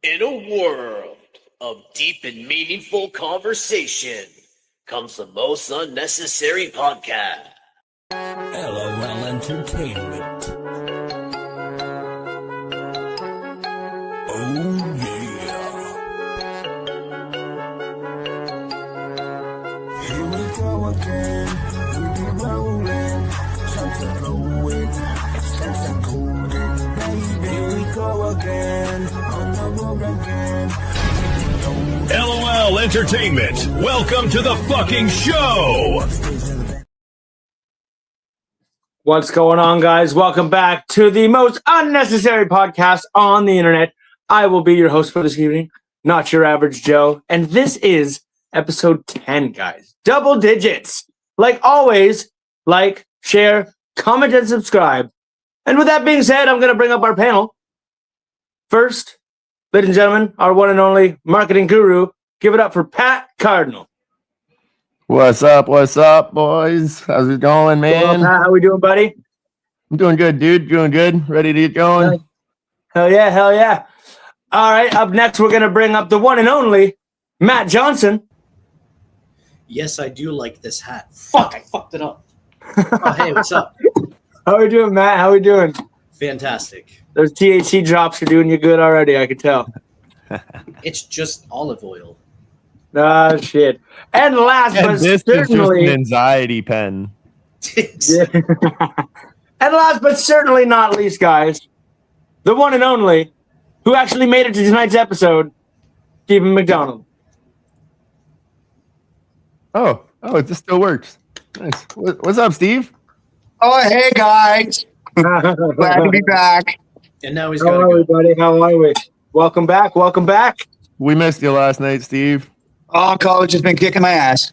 In a world of deep and meaningful conversation comes the most unnecessary podcast. LOL Entertainment. Oh yeah. Here we go again. We be rolling. Shots are blowing. Stacks are golden. Baby, here we go again. On the road again. LOL Entertainment. Welcome to the fucking show. What's going on, guys? Welcome back to the most unnecessary podcast on the internet. I will be your host for this evening, not your average Joe. And this is episode 10, guys. Double digits. Like always, like, share, comment, and subscribe. And with that being said, I'm going to bring up our panel. First, ladies and gentlemen, our one and only marketing guru. Give it up for Pat Cardinal. What's up, boys? How's it going, man? Well, Pat, how we doing, buddy? I'm doing good, dude. Doing good. Ready to get going? Hell yeah, hell yeah. All right, up next, we're going to bring up the one and only Matt Johnson. Yes, I do like this hat. Fuck, I fucked it up. Oh, hey, what's up? How we doing, Matt? How we doing? Fantastic. Those THC drops are doing you good already, I can tell. It's just olive oil. Ah, shit. And last And but this is just certainly... an anxiety pen. Yeah. And last but certainly not least, guys, the one and only, who actually made it to tonight's episode, Stephen McDonald. Oh, this still works. Nice. What's up, Steve? Oh, hey, guys. Glad to be back. And now he's How got are to we, go. buddy? How are we? Welcome back. Welcome back. We missed you last night, Steve. Oh, college has been kicking my ass.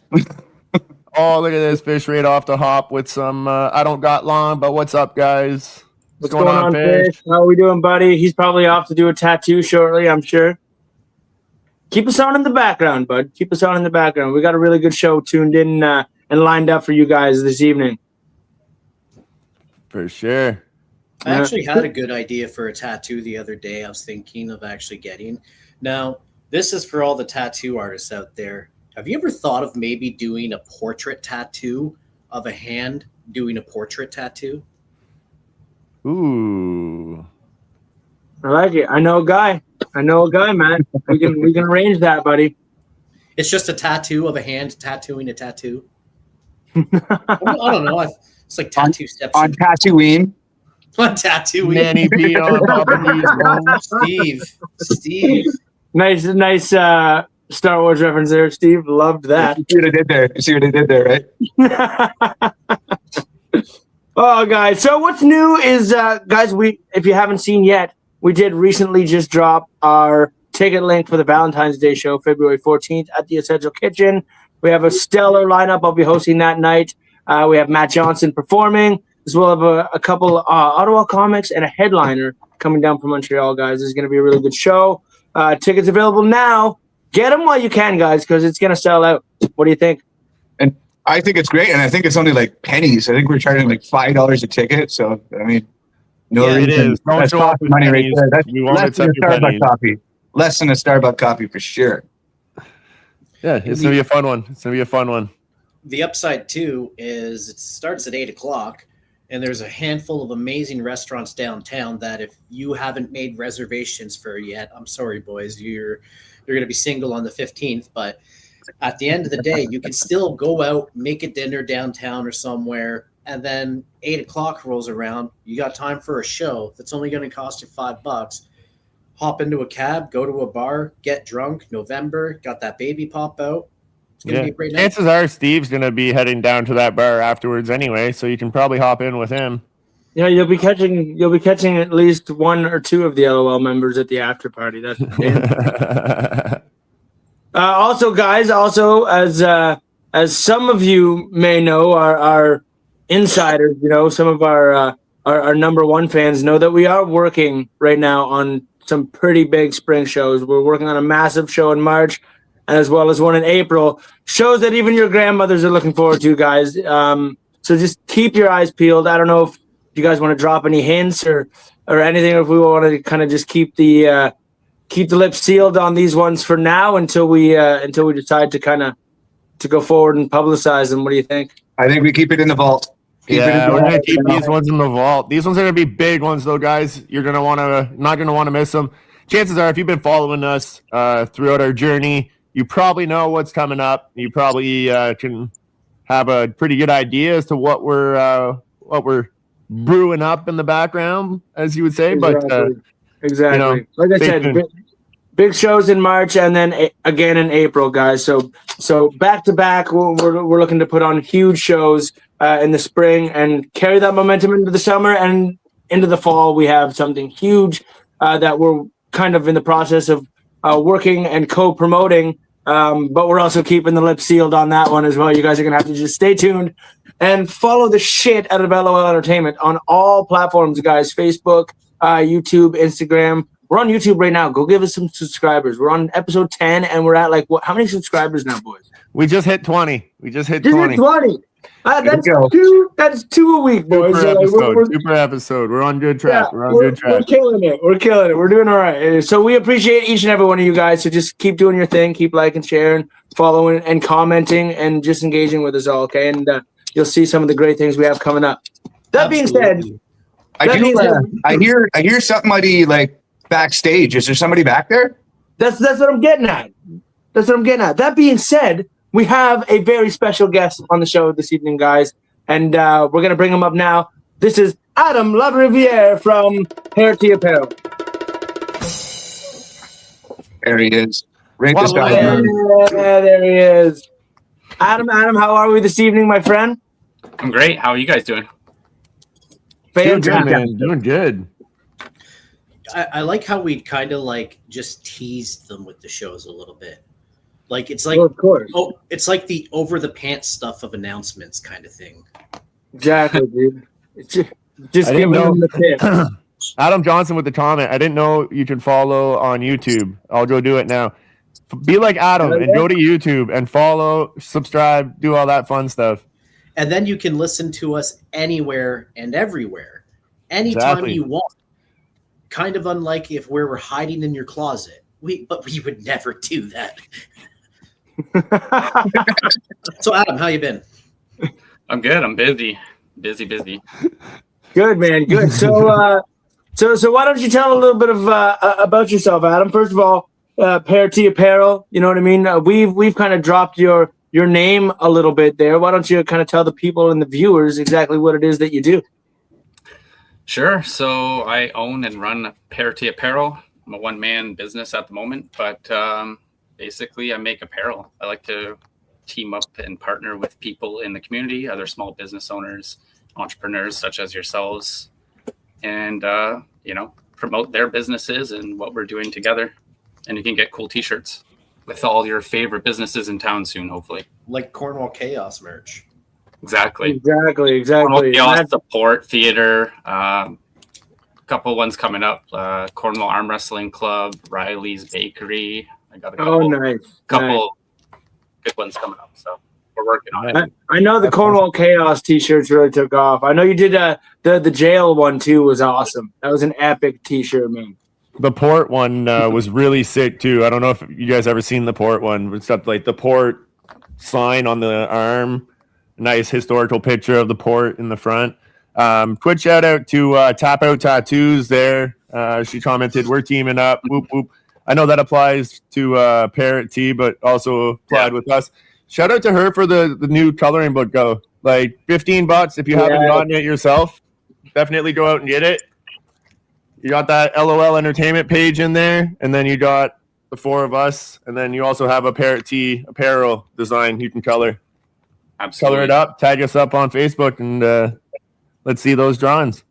Oh, look at this fish right off the hop with some. I don't got long, but what's up, guys? What's going on, Fish? How are we doing, buddy? He's probably off to do a tattoo shortly, I'm sure. Keep us on in the background, bud. Keep us on in the background. We got a really good show tuned in and lined up for you guys this evening. For sure. I actually had a good idea for a tattoo the other day I was thinking of actually getting. Now, this is for all the tattoo artists out there. Have you ever thought of maybe doing a portrait tattoo of a hand doing a portrait tattoo? Ooh. I like it. I know a guy, man. We can arrange that, buddy. It's just a tattoo of a hand tattooing a tattoo. I don't know. It's like tattoo steps. On Tatooine. On tattooing. Nanny P on top of these bones. Steve. Nice Star Wars reference there, Steve. Loved that. You see what I did there, right? Oh, guys. So what's new is, guys, if you haven't seen yet, we did recently just drop our ticket link for the Valentine's Day show, February 14th at the Essential Kitchen. We have a stellar lineup. I'll be hosting that night. We have Matt Johnson performing, as well as a couple Ottawa comics and a headliner coming down from Montreal, guys. This is going to be a really good show. Tickets available now. Get them while you can, guys, because it's going to sell out. What do you think? And I think it's great, and I think it's only like pennies. I think we're charging like $5 a ticket. So, I mean, no Yeah, it reason. is. Don't That's show off coffee with money right pennies. there. That's We won't less than a accept your Starbucks pennies. coffee. Less than a Starbucks coffee for sure. Yeah, it's gonna be a fun one. The upside too is it starts at 8:00, and there's a handful of amazing restaurants downtown that if you haven't made reservations for yet, I'm sorry, boys, you're going to be single on the 15th. But at the end of the day, you can still go out, make a dinner downtown or somewhere, and then 8:00 rolls around. You got time for a show that's only going to cost you $5. Hop into a cab, go to a bar, get drunk. November, got that baby pop out. It's going to be a great night. Chances are Steve's going to be heading down to that bar afterwards anyway, so you can probably hop in with him. Yeah, you'll be catching at least one or two of the LOL members at the after party. That's also, guys. Also, as some of you may know, our insiders, some of our number one fans know that we are working right now on some pretty big spring shows. We're working on a massive show in March, and as well as one in April. Shows that even your grandmothers are looking forward to, guys. So just keep your eyes peeled. I don't know if you guys want to drop any hints or anything, or if we want to kind of just keep the keep the lips sealed on these ones for now until we decide to go forward and publicize them. What do you think? I think we keep it in the vault. We're gonna keep these ones in the vault. These ones are gonna be big ones, though, guys. You're not gonna want to miss them. Chances are, if you've been following us throughout our journey, you probably know what's coming up. You probably can have a pretty good idea as to what we're brewing up in the background, as you would say. Exactly. But Like I said, big shows in March and then again in April, guys. So back to back, we're looking to put on huge shows in the spring and carry that momentum into the summer and into the fall. We have something huge that we're kind of in the process of working and co-promoting, but we're also keeping the lips sealed on that one as well. You guys are going to have to just stay tuned and follow the shit out of LOL Entertainment on all platforms, guys. Facebook, YouTube, Instagram. We're on YouTube right now. Go give us some subscribers. We're on episode 10, and we're at how many subscribers now, boys? we just hit 20. Just hit 20. That's two a week, boys. Super episode. We're on good track. Yeah, we're on good track. We're killing it. We're doing all right. So we appreciate each and every one of you guys. So just keep doing your thing. Keep liking, sharing, following, and commenting, and just engaging with us all, okay? And you'll see some of the great things we have coming up. That being said, I hear somebody like backstage. Is there somebody back there? That's what I'm getting at. That being said, we have a very special guest on the show this evening, guys, and we're going to bring him up now. This is Adam Lavriviere from Parrot Tee Apparel. There he is. Rate this guy. Yeah, there he is. Adam, how are we this evening, my friend? I'm great. How are you guys doing? Doing good, man. Doing good. I like how we kind of just teased them with the shows a little bit. It's of course. It's like the over the pants stuff of announcements kind of thing. Exactly, dude. Just I give didn't know. them the tip. Adam Johnson with the comment. I didn't know you can follow on YouTube. I'll go do it now. Be like Adam and go to YouTube and follow, subscribe, do all that fun stuff. And then you can listen to us anywhere and everywhere, anytime you want. Kind of unlike if we were hiding in your closet. But we would never do that. So Adam, how you been? I'm good. I'm busy. Busy. Good, man. Good. So why don't you tell a little bit of about yourself, Adam? First of all, Parrot Tee Apparel. You know what I mean? We've kind of dropped your name a little bit there. Why don't you kind of tell the people and the viewers exactly what it is that you do? Sure. So I own and run Parrot Tee Apparel. I'm a one-man business at the moment, but basically I make apparel. I like to team up and partner with people in the community, other small business owners, entrepreneurs such as yourselves, and promote their businesses and what we're doing together. And you can get cool t-shirts with all your favorite businesses in town soon, hopefully. Like Cornwall Chaos merch. Exactly. Cornwall Chaos, Support Theater, couple ones coming up. Cornwall Arm Wrestling Club, Riley's Bakery. I got a couple good ones coming up. So we're working on it. I know the Cornwall Chaos t-shirts really took off. I know you did the jail one too. Was awesome. That was an epic t-shirt, man. The port one was really sick too. I don't know if you guys ever seen the port one. It's got like the port sign on the arm. Nice historical picture of the port in the front. Quick shout out to Tap Out Tattoos there. She commented, "We're teaming up." Whoop whoop. I know that applies to Parrot Tee, but also applied with us. Shout out to her for the new coloring book. Go like $15 if you haven't gotten it yourself. Definitely go out and get it. You got that LOL Entertainment page in there, and then you got the four of us, and then you also have a Parrot Tee Apparel design you can color. Absolutely. Color it up, tag us up on Facebook, and let's see those drawings.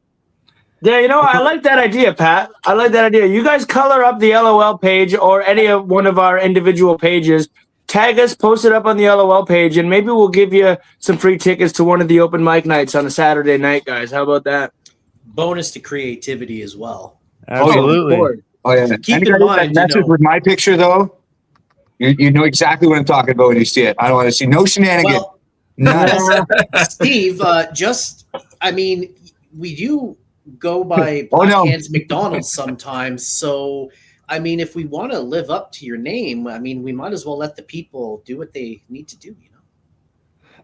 Yeah, I like that idea, Pat. I like that idea. You guys color up the LOL page or any of one of our individual pages. Tag us, post it up on the LOL page, and maybe we'll give you some free tickets to one of the open mic nights on a Saturday night, guys. How about that? Bonus to creativity as well. Absolutely. Oh yeah. Keep in mind, message with my picture though. You know exactly what I'm talking about when you see it. I don't want to see no shenanigans. Well, Steve, we do go by Black Hands McDonald's sometimes, so I mean, if we want to live up to your name, I mean, we might as well let the people do what they need to do, you know?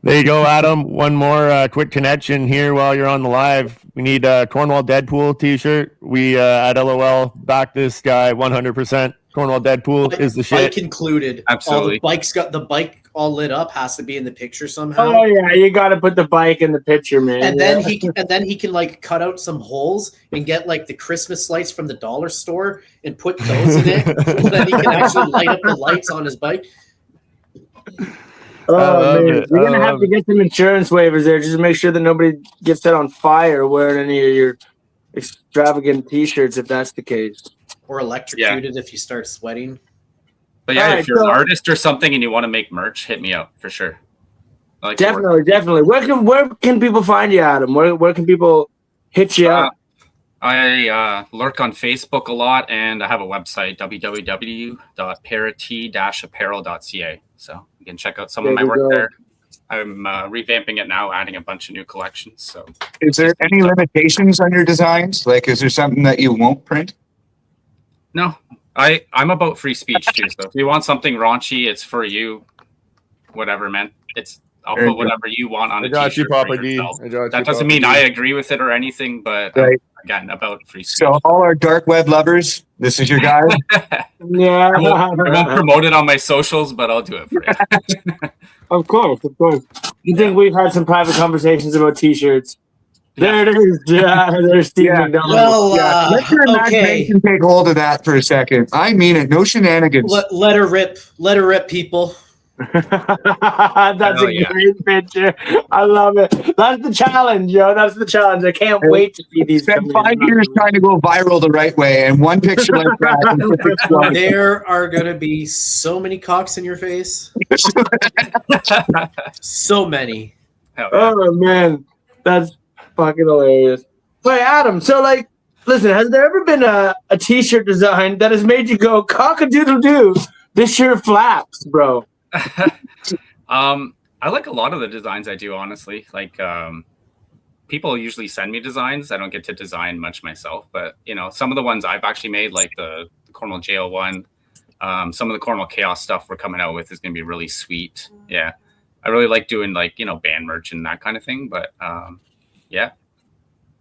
There you go, Adam. One more quick connection here while you're on the live. We need a Cornwall Deadpool t-shirt. We at LOL back this guy 100%. Cornwall Deadpool is the shit. Bike included. Absolutely. All the bike all lit up has to be in the picture somehow. Oh yeah, you got to put the bike in the picture, man. And then he can like cut out some holes and get like the Christmas lights from the dollar store and put those in it, so that he can actually light up the lights on his bike. Oh man, you're gonna have to get some insurance waivers there, just to make sure that nobody gets set on fire wearing any of your extravagant T-shirts, if that's the case. Or electrocuted if you start sweating. But yeah, All if you're an artist or something and you want to make merch, hit me up for sure. I like Definitely. Where can people find you, Adam? Where can people hit you up? I lurk on Facebook a lot, and I have a website, www.parrottee-apparel.ca. So you can check out some of my work there. I'm revamping it now, adding a bunch of new collections. So, is there any limitations on your designs? Like, is there something that you won't print? No, I'm about free speech too. So if you want something raunchy, it's for you. Whatever, man. I'll put whatever you want on a t-shirt. That doesn't mean I agree with it or anything, but again, about free speech. So all our dark web lovers, this is your guy. Yeah, I won't promote it on my socials, but I'll do it for you. Of course. You think we've had some private conversations about T-shirts? There it is. Yeah, there's Steve McDonald. Well, let your imagination take hold of that for a second. I mean it. No shenanigans. Let her rip. Let her rip, people. That's a great picture. I love it. That's the challenge, yo. That's the challenge. I can't wait to see these. Spent 5 years trying to go viral the right way, and one picture like that. There are going to be so many cocks in your face. So many. Oh, man. That's fucking hilarious. Wait, Adam, so, like, listen, has there ever been a T-shirt design that has made you go, cock-a-doodle-doo, this shirt flaps, bro? I like a lot of the designs I do, honestly. Like, people usually send me designs. I don't get to design much myself, but you know, some of the ones I've actually made, like the Cornwall Jail one, some of the Cornwall Chaos stuff we're coming out with is going to be really sweet. Yeah, I really like doing like, you know, band merch and that kind of thing. But yeah.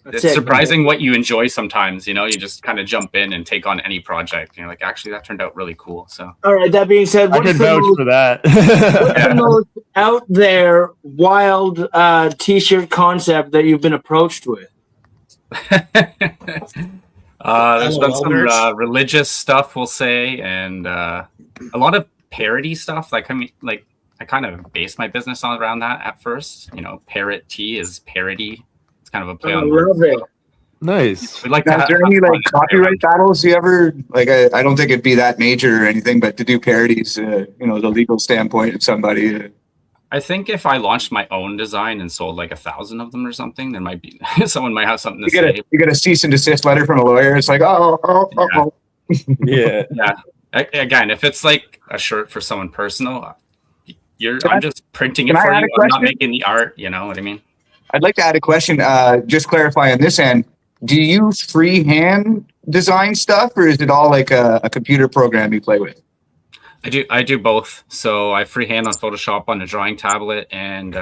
It's surprising what you enjoy sometimes, you know, you just kind of jump in and take on any project. And you're like, actually, that turned out really cool. So, all right. That being said, I can vouch for that. What's the most out there, wild T-shirt concept that you've been approached with? There's been some religious stuff, we'll say, and a lot of parody stuff. Like, I mean, like I kind of based my business around that at first. You know, Parrot Tee is parody. Kind of a play on words. Nice. We'd like is there any like copyright battles you ever like? I don't think it'd be that major or anything, but to do parodies, you know, the legal standpoint of somebody. I think if I launched my own design and sold like 1,000 of them or something, there might be someone might have something to say. You get a cease and desist letter from a lawyer. It's like, yeah. Again, if it's like a shirt for someone personal, I'm just printing it for you. I'm not making the art. You know what I mean? I'd like to add a question, just clarify on this end. Do you freehand design stuff, or is it all like a computer program you play with? I do both. So I freehand on Photoshop on a drawing tablet, and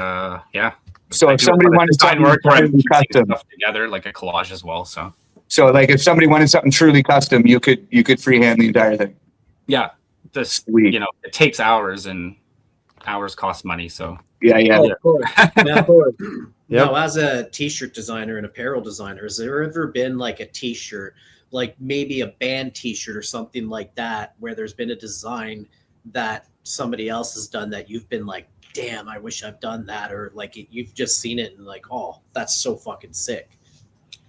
yeah. So if somebody wanted design work where I'm custom stuff together, like a collage as well. So like if somebody wanted something truly custom, you could freehand the entire thing. Yeah, you know, it takes hours, and hours cost money. So yeah. Oh, of course. Yeah, of course. Yep. Now, as a T-shirt designer and apparel designer, has there ever been like a T-shirt, like maybe a band T-shirt or something like that, where there's been a design that somebody else has done that you've been like, damn, I wish I've done that, or like you've just seen it and like, oh, that's so fucking sick.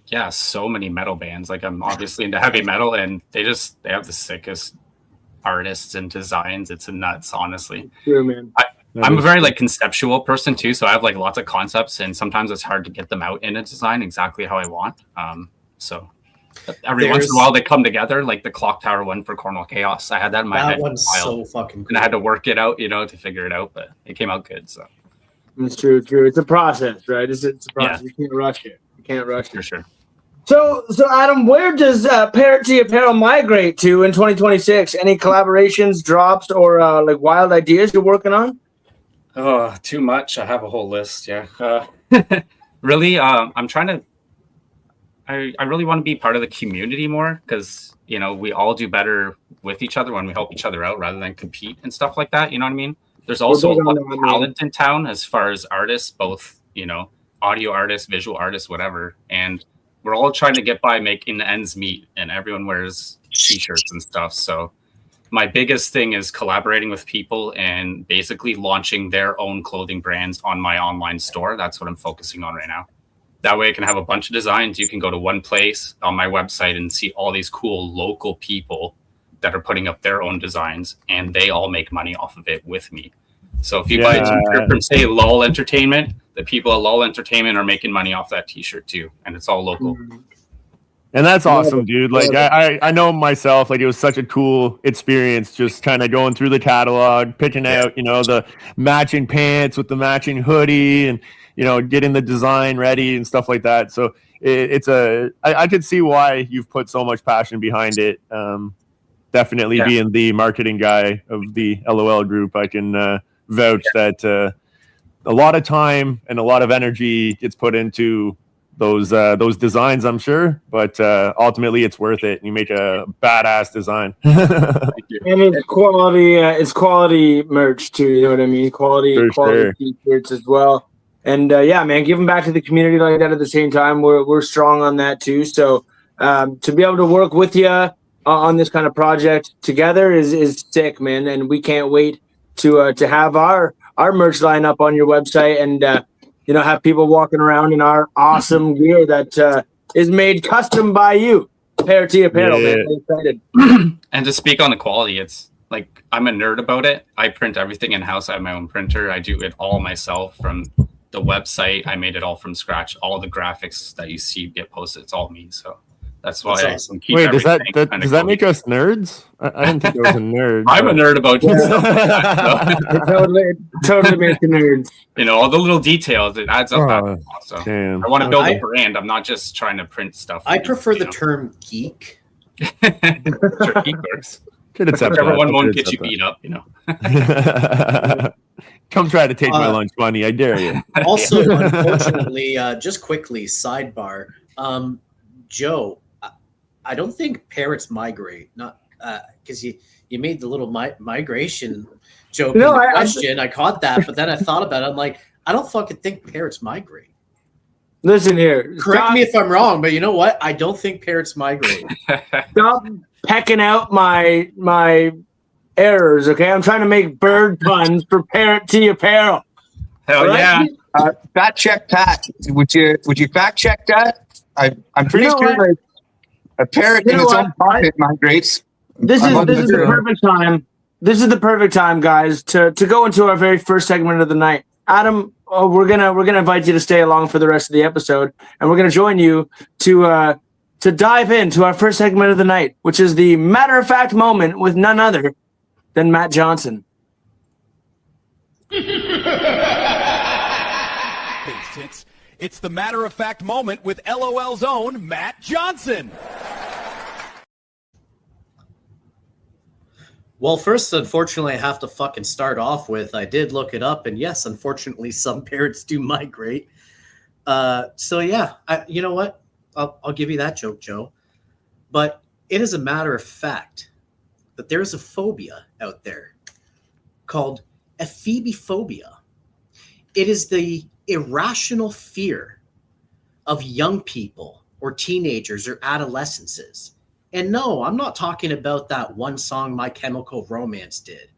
Yeah, so many metal bands. Like I'm obviously into heavy metal, and they have the sickest artists and designs. It's nuts, honestly. True, man. I'm a very like conceptual person too, so I have like lots of concepts, and sometimes it's hard to get them out in a design exactly how I want. So every once in a while they come together, like the clock tower one for Cornwall Chaos. I had that in my head. That one's so fucking cool. And I had to work it out, you know, to figure it out, but it came out good. So it's true. It's a process, right? It's a process. Yeah. You can't rush it. For sure. So Adam, where does Parrot Tee Apparel migrate to in 2026? Any collaborations, drops, or like wild ideas you're working on? Oh, too much. I have a whole list. Yeah. Really, I'm trying to. I really want to be part of the community more because we all do better with each other when we help each other out rather than compete and stuff like that. You know what I mean? There's also a lot of talent in town as far as artists, both audio artists, visual artists, whatever, and we're all trying to get by making the ends meet, and everyone wears t-shirts and stuff. So my biggest thing is collaborating with people and basically launching their own clothing brands on my online store. That's what I'm focusing on right now. That way I can have a bunch of designs. You can go to one place on my website and see all these cool local people that are putting up their own designs, and they all make money off of it with me. So if you buy a t-shirt from, say, LOL Entertainment, the people at LOL Entertainment are making money off that t-shirt too, and it's all local. And that's awesome, dude. Like I know myself, like it was such a cool experience just kind of going through the catalog, picking out, the matching pants with the matching hoodie and, getting the design ready and stuff like that. So I could see why you've put so much passion behind it. Definitely being the marketing guy of the LOL group, I can vouch that a lot of time and a lot of energy gets put into those designs, I'm sure, but ultimately it's worth it. You make a badass design. Thank you. And it's quality merch too. You know what I mean? Quality t-shirts as well. And man, giving back to the community like that at the same time, we're strong on that too. So to be able to work with you on this kind of project together is sick, man. And we can't wait to have our merch line up on your website and have people walking around in our awesome gear that is made custom by you. Parrot Tee Apparel, man. I'm excited. And to speak on the quality, it's like I'm a nerd about it. I print everything in-house. I have my own printer. I do it all myself from the website. I made it all from scratch. All the graphics that you see get posted, it's all me. So that's why I keep Wait, does that make us nerds? I didn't think I was a nerd. I'm a nerd about stuff like that, so. It totally makes you nerds. All the little details, it adds up. So damn. I want to build a brand. I'm not just trying to print stuff. I prefer the term geek. Sure, geek works. Everyone won't get you beat up, Come try to take my lunch money. I dare you. Also, unfortunately, just quickly, sidebar, Joe, I don't think parrots migrate. Not because you made the little migration joke. No, I caught that, but then I thought about it. I'm like, I don't fucking think parrots migrate. Listen here. Correct me if I'm wrong, but you know what? I don't think parrots migrate. Stop pecking out my errors, okay? I'm trying to make bird puns for Parrot Tee Apparel. Hell right? Yeah. Fact check Pat. Would you fact check that? I'm pretty sure like a parrot in its own pocket migrates. This is the perfect time. This is the perfect time, guys, to go into our very first segment of the night. Adam, we're gonna invite you to stay along for the rest of the episode, and we're gonna join you to dive into our first segment of the night, which is the matter of fact moment with none other than Matt Johnson. It's the matter of fact moment with LOL's own Matt Johnson. Well, first, unfortunately, I have to fucking start off with, I did look it up, and yes, unfortunately, some parrots do migrate. So yeah, you know what? I'll give you that joke, Joe. But it is a matter of fact that there is a phobia out there called ephebiphobia. It is the irrational fear of young people or teenagers or adolescences. And no, I'm not talking about that one song My Chemical Romance did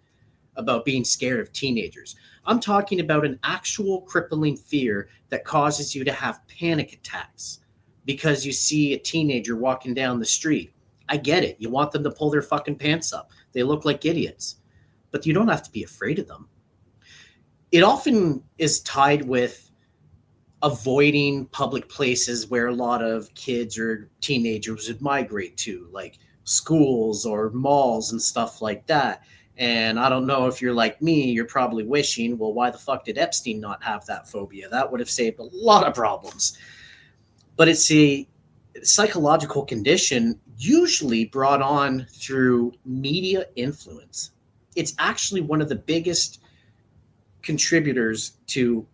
about being scared of teenagers. I'm talking about an actual crippling fear that causes you to have panic attacks because you see a teenager walking down the street. I get it. You want them to pull their fucking pants up. They look like idiots. But you don't have to be afraid of them. It often is tied with avoiding public places where a lot of kids or teenagers would migrate to, like schools or malls and stuff like that. And I don't know if you're like me, you're probably wishing, well, why the fuck did Epstein not have that phobia? That would have saved a lot of problems. But it's psychological condition usually brought on through media influence. It's actually one of the biggest contributors to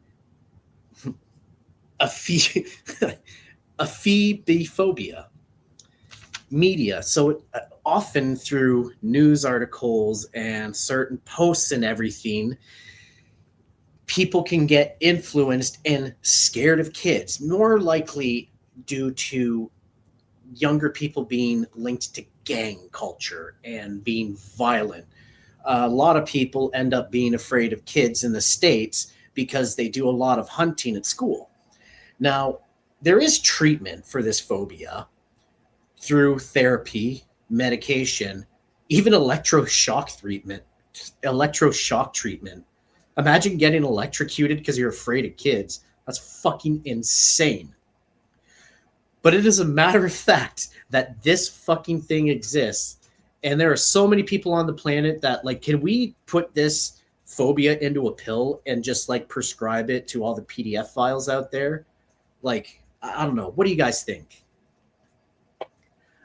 apheophobia. Media. So often through news articles and certain posts and everything, people can get influenced and scared of kids, more likely due to younger people being linked to gang culture and being violent. A lot of people end up being afraid of kids in the States because they do a lot of hunting at school. Now, there is treatment for this phobia through therapy, medication, even electroshock treatment. Imagine getting electrocuted because you're afraid of kids. That's fucking insane. But it is a matter of fact that this fucking thing exists. And there are so many people on the planet that, like, can we put this phobia into a pill and just like prescribe it to all the PDF files out there? Like, I don't know. What do you guys think?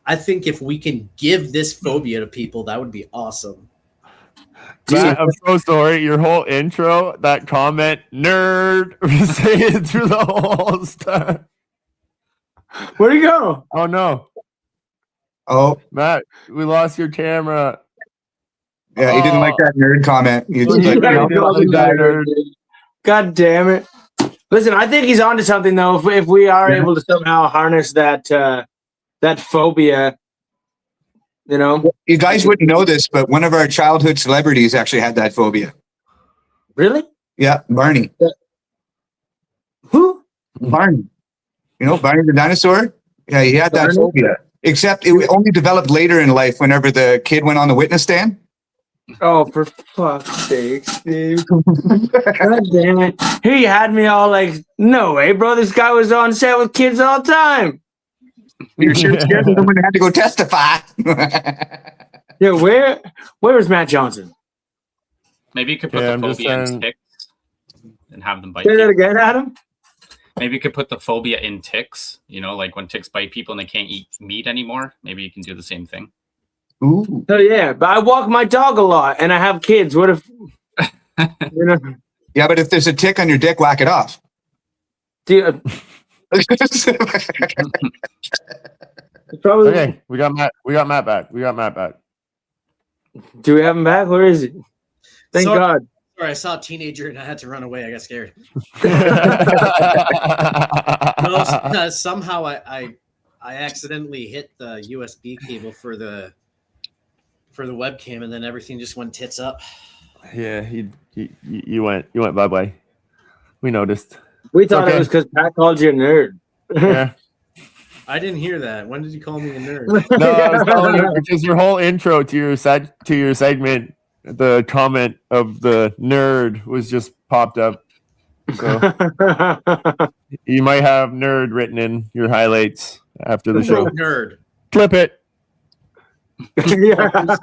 I think if we can give this phobia to people, that would be awesome. Matt, I'm so sorry. Your whole intro, that comment, nerd, saying through the whole stuff. Where'd he go? Oh no. Oh, Matt, we lost your camera. yeah, he didn't like that nerd comment. He was You like, gotta no. go the back, nerd. dude. God damn it. Listen, I think he's onto something though. If we are able to somehow harness that that phobia, you know. You guys wouldn't know this, but one of our childhood celebrities actually had that phobia. Really? Yeah, Barney. Who? Barney. You know, Barney the dinosaur? Yeah, he had that Barney? phobia. Except it only developed later in life whenever the kid went on the witness stand. Oh, for fuck's sake, Steve. God damn it. Here you had me all like, no way, bro. This guy was on set with kids all the time. You're sure scared that someone had to go testify. Yeah, where is Matt Johnson? Maybe you could put Yeah, the I'm just phobia in saying- ticks and have them bite Say that you. again, Adam? Maybe you could put the phobia in ticks. You know, like when ticks bite people and they can't eat meat anymore. Maybe you can do the same thing. Ooh. Oh yeah, but I walk my dog a lot and I have kids. What if you know? Yeah, but if there's a tick on your dick, whack it off. Dude, probably. Okay, we got Matt back. Do we have him back? Where is he? Thank Sorry. God. Sorry, I saw a teenager and I had to run away. I got scared. No, somehow I accidentally hit the USB cable for the webcam, and then everything just went tits up. Yeah, you went bye-bye. We noticed. We thought Okay. it was because Pat called you a nerd. Yeah. I didn't hear that. When did you call me a nerd? No, I was telling you because your whole intro to your segment, the comment of the nerd was just popped up. So you might have nerd written in your highlights after the show. Nerd. Clip it. Yeah.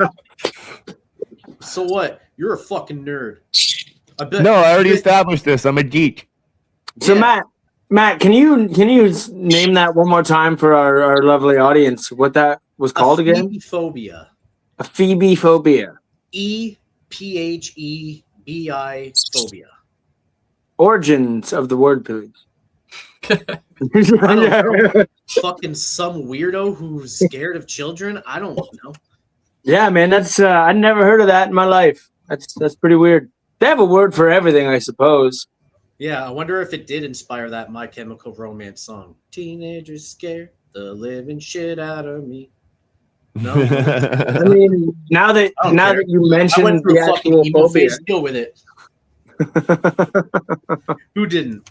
So what? You're a fucking nerd. I bet. No, I already established this. I'm a geek. So Yeah. Matt, can you name that one more time for our lovely audience? What that was called again? Phobia. A Phoebe phobia. EPHEBI phobia. Origins of the word, please. I don't know. Fucking some weirdo who's scared of children. I don't know. Yeah, man, that's I never heard of that in my life. That's pretty weird. They have a word for everything, I suppose. Yeah, I wonder if it did inspire that My Chemical Romance song. Teenagers scare the living shit out of me. No, I mean, now that don't care. you I mentioned went through the a fucking actual emo phobia, phase. Deal with it. Who didn't?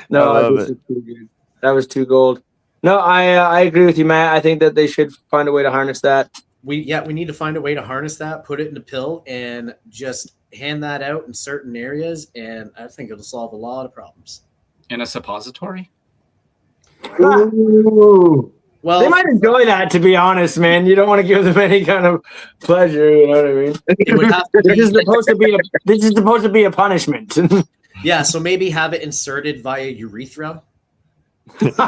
no, I love this is too good. That was too gold. No, I agree with you, Matt. I think that they should find a way to harness that. We need to find a way to harness that, put it in a pill, and just hand that out in certain areas, and I think it'll solve a lot of problems. In a suppository? Ooh. Well, They might enjoy that, to be honest, man. You don't want to give them any kind of pleasure. You know what I mean? it would have to This is be, supposed to be a punishment. yeah. So maybe have it inserted via urethra.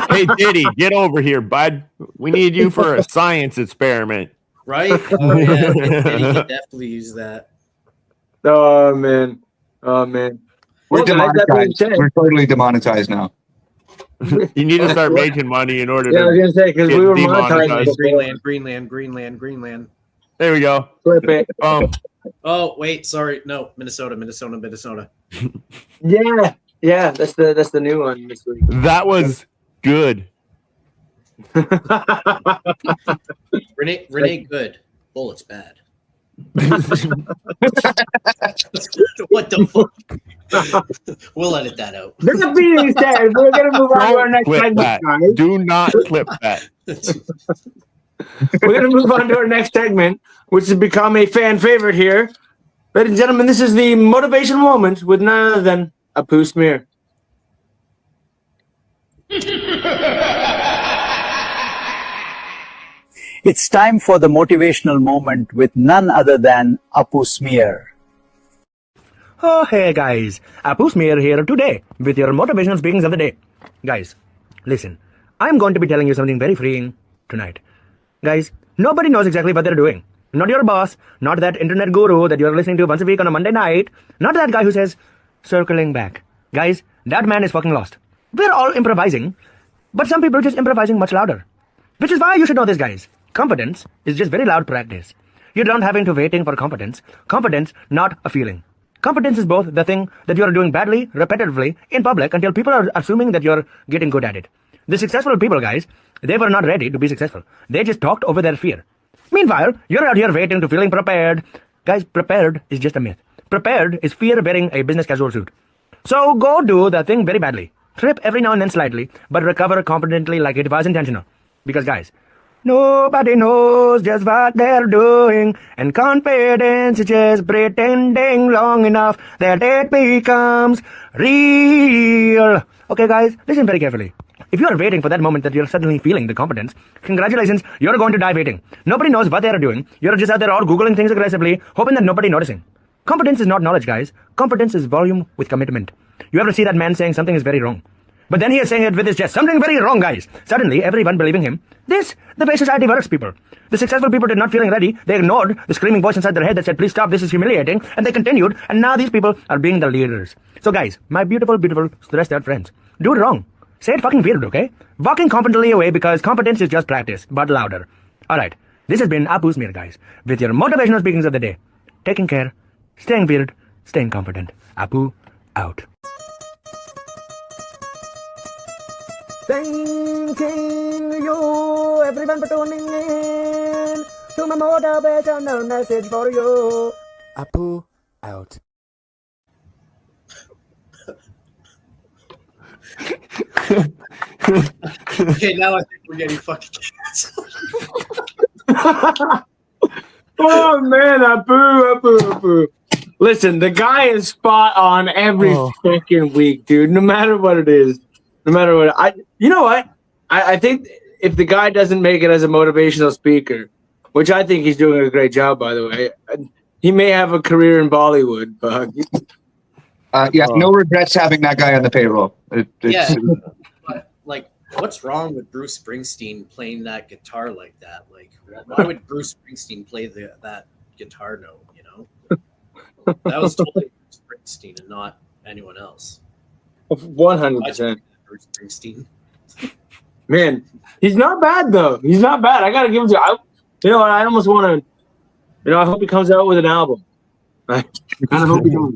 Hey, Diddy, get over here, bud. We need you for a science experiment. Right? Oh, yeah. He could definitely use that. Oh man. Oh man. We're Well, guys, that being demonetized. said- We're totally demonetized now. You need to start making money in order Yeah, I was to gonna say because get we were demonetized. monetized. Greenland. There we go. Flip it. Oh, wait, sorry. No, Minnesota. Yeah. That's the new one this week. That was good. Renee, good. Bullet's bad. What the fuck? We'll edit that out. That being said, we're gonna move on to our Don't next clip segment, that. guys. Do not clip that. We're gonna move on to our next segment, which has become a fan favorite here. Ladies and gentlemen, this is the motivational moment with none other than a poo smear. It's time for the motivational moment with none other than Apu Smear. Oh, hey guys, Apu Smear here today with your motivational speakings of the day. Guys, listen, I'm going to be telling you something very freeing tonight. Guys, nobody knows exactly what they're doing. Not your boss, not that internet guru that you're listening to once a week on a Monday night, not that guy who says, circling back. Guys, that man is fucking lost. We're all improvising, but some people are just improvising much louder. Which is why you should know this, guys. Confidence is just very loud practice. You don't have to waiting for confidence. Confidence, not a feeling. Confidence is both the thing that you are doing badly, repetitively, in public until people are assuming that you're getting good at it. The successful people, guys, they were not ready to be successful. They just talked over their fear. Meanwhile, you're out here waiting to feeling prepared. Guys, prepared is just a myth. Prepared is fear wearing a business casual suit. So go do the thing very badly. Trip every now and then slightly, but recover confidently like it was intentional. Because, guys, nobody knows just what they're doing, and confidence is just pretending long enough that it becomes real. Okay, guys, listen very carefully. If you are waiting for that moment that you're suddenly feeling the confidence, congratulations, you're going to die waiting. Nobody knows what they're doing. You're just out there all Googling things aggressively, hoping that nobody noticing. Competence is not knowledge, guys. Competence is volume with commitment. You ever see that man saying something is very wrong? But then he is saying it with his chest. Something very wrong, guys. Suddenly, everyone believing him. The way society works, people. The successful people did not feeling ready. They ignored the screaming voice inside their head that said, please stop, this is humiliating. And they continued, and now these people are being the leaders. So guys, my beautiful, stressed out friends, do it wrong. Say it fucking weird, okay? Walking confidently away because competence is just practice, but louder. Alright, this has been Apu Smear, guys, with your motivational speakings of the day. Taking care, staying weird, staying confident. Apu, out. Thanking you, everyone, for tuning in to my motivational message for you. Apu, out. Okay, now I think we're getting fucking canceled. Oh man, Apu. Listen, the guy is spot on every fucking week, dude. No matter what it is. No matter what. You know what? I think if the guy doesn't make it as a motivational speaker, which I think he's doing a great job, by the way, he may have a career in Bollywood, but no regrets having that guy on the payroll. Yeah, but, like, what's wrong with Bruce Springsteen playing that guitar like that? Like, why would Bruce Springsteen play that guitar note, you know? That was totally Bruce Springsteen and not anyone else. 100%. Bruce Springsteen. Man, he's not bad, though. He's not bad. I got to give him to you know, I almost want to, I hope he comes out with an album. I kind of hope he does.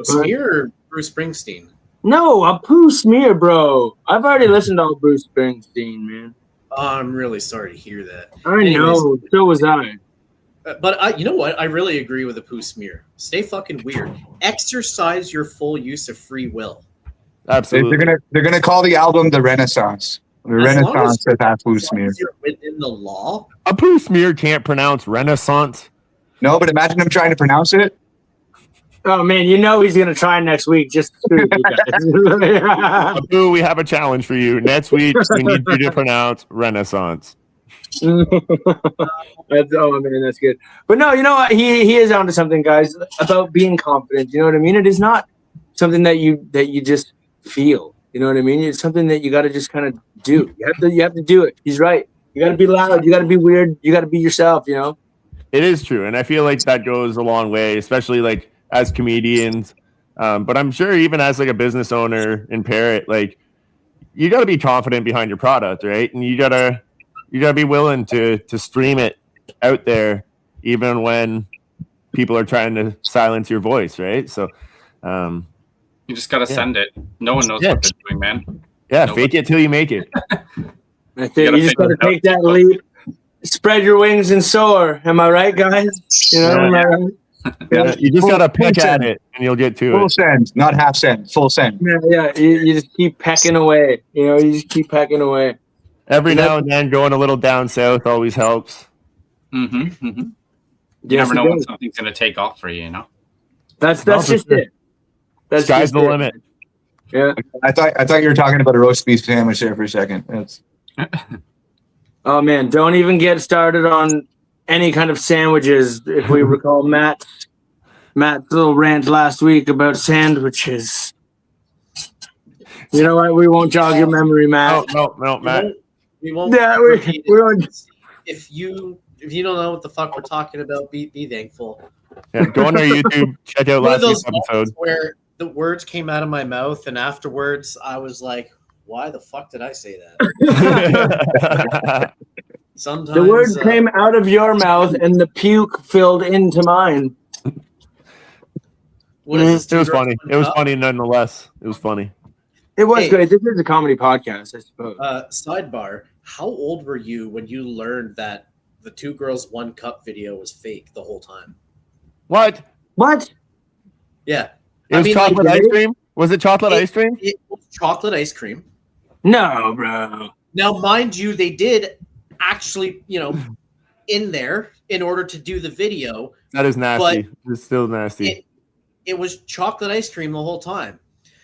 Smear or Bruce Springsteen? No, Apu Smear, bro. I've already listened to all Bruce Springsteen, man. Oh, I'm really sorry to hear that. I know. So was I. But you know what? I really agree with Apu Smear. Stay fucking weird. Exercise your full use of free will. Absolutely. They're gonna call the album the Renaissance. The Renaissance of Apu Smear. You're within the law. Apu Smear can't pronounce Renaissance. No, but imagine him trying to pronounce it. Oh man, you know he's gonna try next week. Just to screw you guys. Apu, we have a challenge for you. Next week, we need you to pronounce Renaissance. Man, that's good. But no, you know what? He is onto something, guys, about being confident. You know what I mean? It is not something that you just feel. You know what I mean? It's something that you got to just kind of do. You have to do it. He's right. You got to be loud. You got to be weird. You got to be yourself, you know? It is true. And I feel like that goes a long way, especially like as comedians. But I'm sure even as like a business owner in Parrot, like you got to be confident behind your product, right? And you gotta be willing to stream it out there, even when people are trying to silence your voice, right? So, you just gotta send it. No one knows what they're doing, man. Yeah, fake it till you make it. I think you just got to take that leap, spread your wings and soar. Am I right, guys? You know, am I right? Yeah, you just gotta peck at it, and you'll get to full it. send, not half send. Full send. Yeah. You just keep pecking away. You know, you just keep pecking away. Every now and then, going a little down south always helps. You never know when something's gonna take off for you. You know. That's just it. That's Sky's the limit. Yeah. I thought you were talking about a roast beef sandwich there for a second. That's. Oh man, don't even get started on any kind of sandwiches. If we recall Matt's little rant last week about sandwiches. You know what? We won't jog your memory, Matt. No, Matt. We won't. Yeah, we won't. If you don't know what the fuck we're talking about, be thankful. Yeah, go on our YouTube, check out One of last week's those episode. moments where the words came out of my mouth, and afterwards I was like, "Why the fuck did I say that?" Sometimes The words came out of your mouth, and the puke filled into mine. What is this, It was funny. It was funny nonetheless. It was funny. It was great. This is a comedy podcast, I suppose. Sidebar: how old were you when you learned that the 2 Girls 1 Cup video was fake the whole time? What? Yeah. It was chocolate ice cream? Was it chocolate ice cream? It was chocolate ice cream. No, bro. Now, mind you, they did actually, in there in order to do the video. That is nasty. It's still nasty. It was chocolate ice cream the whole time.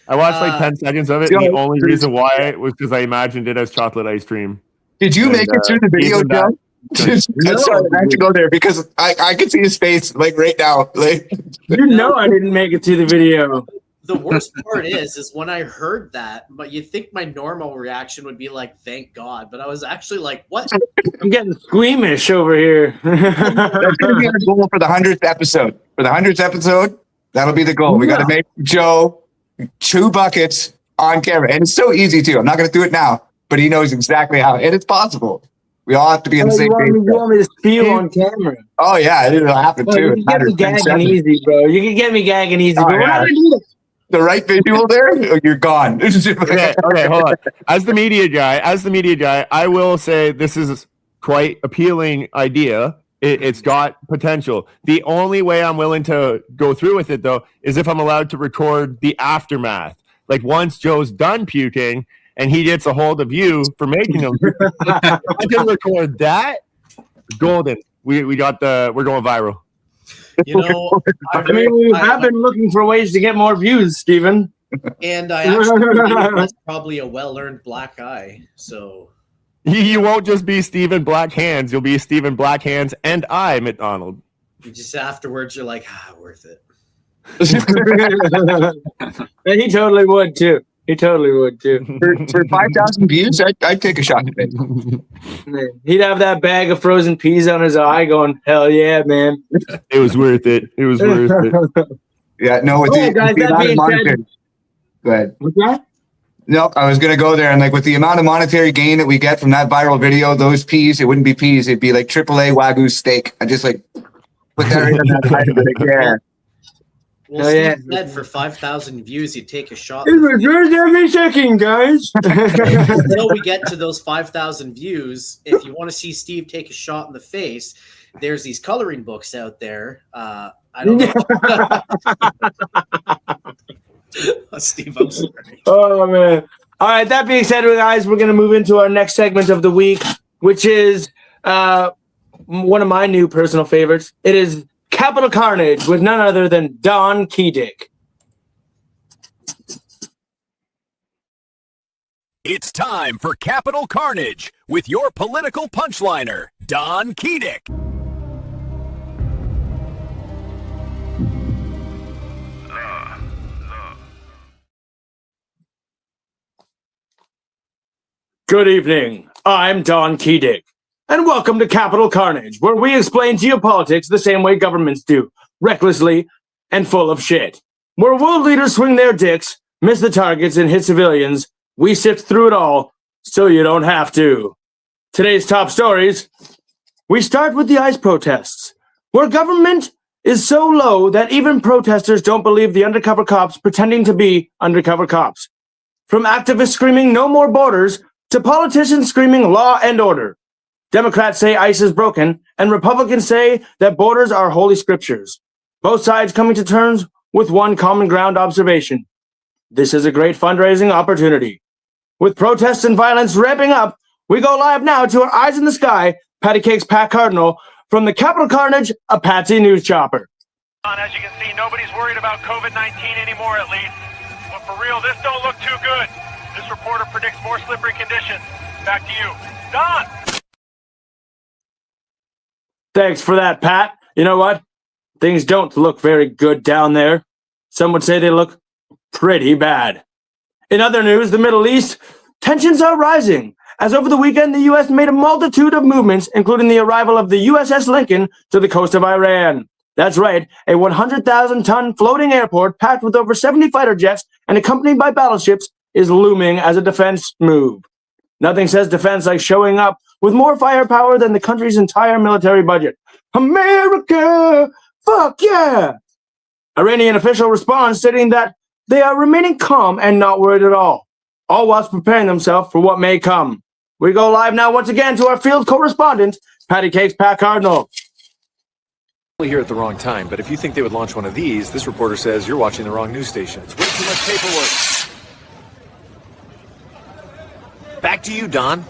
I watched like 10 seconds of it, and the only reason why was because I imagined it as chocolate ice cream. Did you make it through the video, Joe? Sorry, I have to go there because I can see his face like right now. Like you know, I didn't make it to the video. The worst part is when I heard that, but you think my normal reaction would be like, "Thank God," but I was actually like, "What?" I'm getting squeamish over here. That's gonna be our goal for the 100th episode. For the 100th episode, that'll be the goal. We got to make Joe 2 buckets on camera, and it's so easy too. I'm not going to do it now, but he knows exactly how, and it's possible. We all have to be on the same page. You want me to spew on camera? Oh yeah, it'll happen too. You can get me gagging easy, bro. You can get me gagging easy, Oh, but we're yeah. not gonna do this. The right visual there, you're gone. Okay, hold on. As the media guy, I will say this is quite appealing idea. It's got potential. The only way I'm willing to go through with it, though, is if I'm allowed to record the aftermath. Like once Joe's done puking and he gets a hold of you for making him, I can record that. Golden. We're going viral. We have been looking for ways to get more views, Steven. And I actually think that's probably a well-earned black eye. So you won't just be Steven Black Hands. You'll be Steven Black Hands and I, McDonald. you just afterwards, you're like, worth it. And he totally would too. For 5,000 views, I'd take a shot at it. He'd have that bag of frozen peas on his eye going, hell yeah, man. It was worth it. Yeah, no, with the guys, that amount of being monetary. said, Go ahead. what's that? No, I was gonna go there, and like with the amount of monetary gain that we get from that viral video, those peas, it wouldn't be peas, it'd be like AAA Wagyu steak. I just like put that right on that side of it. Yeah. Well, Steve said for 5,000 views, you'd take a shot. It was worth every second, guys. Until we get to those 5,000 views, if you want to see Steve take a shot in the face, there's these coloring books out there. I don't know. Steve, I'm sorry. Oh, man. All right, that being said, guys, we're going to move into our next segment of the week, which is one of my new personal favorites. It is Capital Carnage with none other than Don Keydick. It's time for Capital Carnage with your political punchliner, Don Keydick. Good evening. I'm Don Keydick, and welcome to Capital Carnage, where we explain geopolitics the same way governments do, recklessly and full of shit. Where world leaders swing their dicks, miss the targets, and hit civilians, we sift through it all so you don't have to. Today's top stories. We start with the ICE protests, where government is so low that even protesters don't believe the undercover cops pretending to be undercover cops. From activists screaming no more borders to politicians screaming law and order. Democrats say ICE is broken, and Republicans say that borders are holy scriptures. Both sides coming to terms with one common ground observation. This is a great fundraising opportunity. With protests and violence ramping up, we go live now to our eyes in the sky, Patty Cake's Pat Cardinal, from the Capital Carnage, a Patsy News Chopper. As you can see, nobody's worried about COVID-19 anymore, at least. But for real, this don't look too good. This reporter predicts more slippery conditions. Back to you. Don! Thanks for that, Pat. You know what? Things don't look very good down there. Some would say they look pretty bad. In other news, the Middle East, tensions are rising, as over the weekend the U.S. made a multitude of movements, including the arrival of the USS Lincoln to the coast of Iran. That's right, a 100,000-ton floating airport packed with over 70 fighter jets and accompanied by battleships is looming as a defense move. Nothing says defense like showing up with more firepower than the country's entire military budget. America! Fuck yeah! Iranian official responds stating that they are remaining calm and not worried at all whilst preparing themselves for what may come. We go live now once again to our field correspondent, Patty Cake's Pat Cardinal. Here at the wrong time, but if you think they would launch one of these, this reporter says you're watching the wrong news station. It's way too much paperwork. Back to you, Don.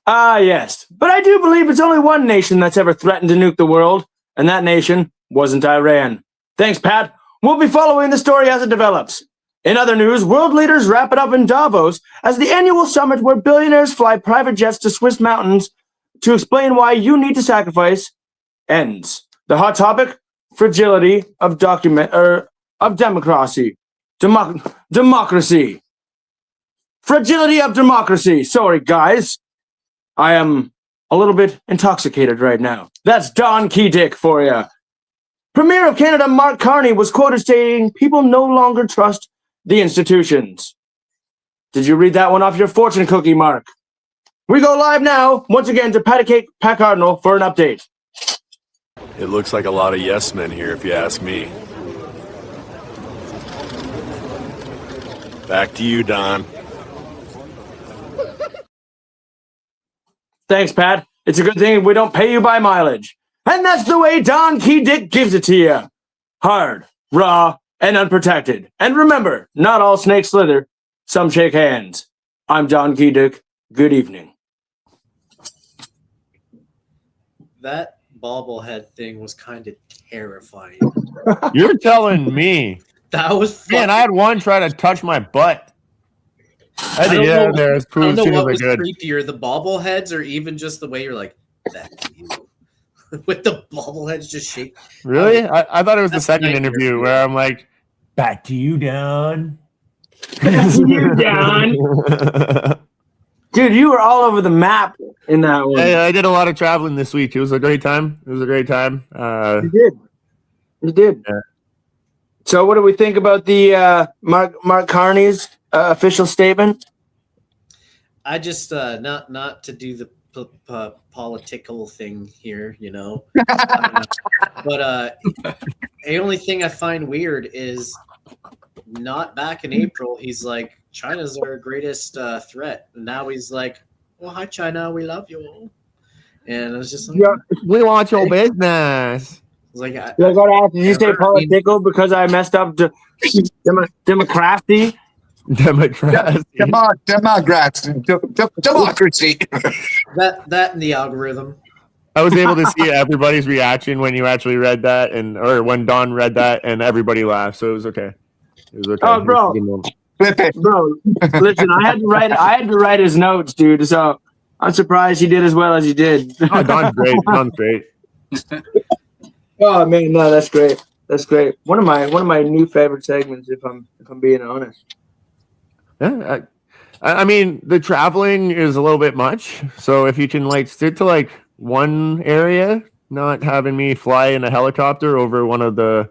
Ah, yes. But I do believe it's only one nation that's ever threatened to nuke the world, and that nation wasn't Iran. Thanks, Pat. We'll be following the story as it develops. In other news, world leaders wrap it up in Davos as the annual summit where billionaires fly private jets to Swiss mountains to explain why you need to sacrifice ends. The hot topic: fragility of democracy. Democracy. Fragility of democracy. Sorry, guys. I am a little bit intoxicated right now. That's Don Keydick for you. Premier of Canada Mark Carney was quoted stating, "People no longer trust the institutions." Did you read that one off your fortune cookie, Mark? We go live now, once again, to Patty Cake Pat Cardinal for an update. It looks like a lot of yes men here, if you ask me. Back to you, Don. Thanks, Pat. It's a good thing we don't pay you by mileage. And that's the way Don Keydick gives it to you. Hard, raw, and unprotected. And remember, not all snakes slither. Some shake hands. I'm Don Keydick. Good evening. That bobblehead thing was kind of terrifying. You're telling me. That was Man, I had one try to touch my butt. I don't yeah, know, there as I don't soon know as what I was could. creepier, the bobbleheads or even just the way you're like, back to you. With the bobbleheads just shake. Really? I thought it was the That's second nightmare interview fuel. where I'm like, back to you, Don. Back to you, Don. Dude, you were all over the map in that one. I did a lot of traveling this week. It was a great time. You did. You did. Yeah. So what do we think about the Mark Carney's official statement? I just not to do the political thing here, you know. But the only thing I find weird is not back in April. He's like, China's our greatest threat. And now he's like, well, hi, China. We love you. And I was just like, we want your business. I was like, I gotta ask, did you say political because I messed up democracy? Democracy. Democracy. that and the algorithm. I was able to see everybody's reaction when you actually read that, or when Don read that, and everybody laughed, so it was okay. It was okay. Oh, bro, listen, I had to write his notes, dude. So I'm surprised he did as well as he did. Oh, Don's great. Don's great. Oh man, no, that's great. That's great. One of my new favorite segments, if I'm being honest. Yeah, I mean, the traveling is a little bit much. So if you can like stick to like one area, not having me fly in a helicopter over one of the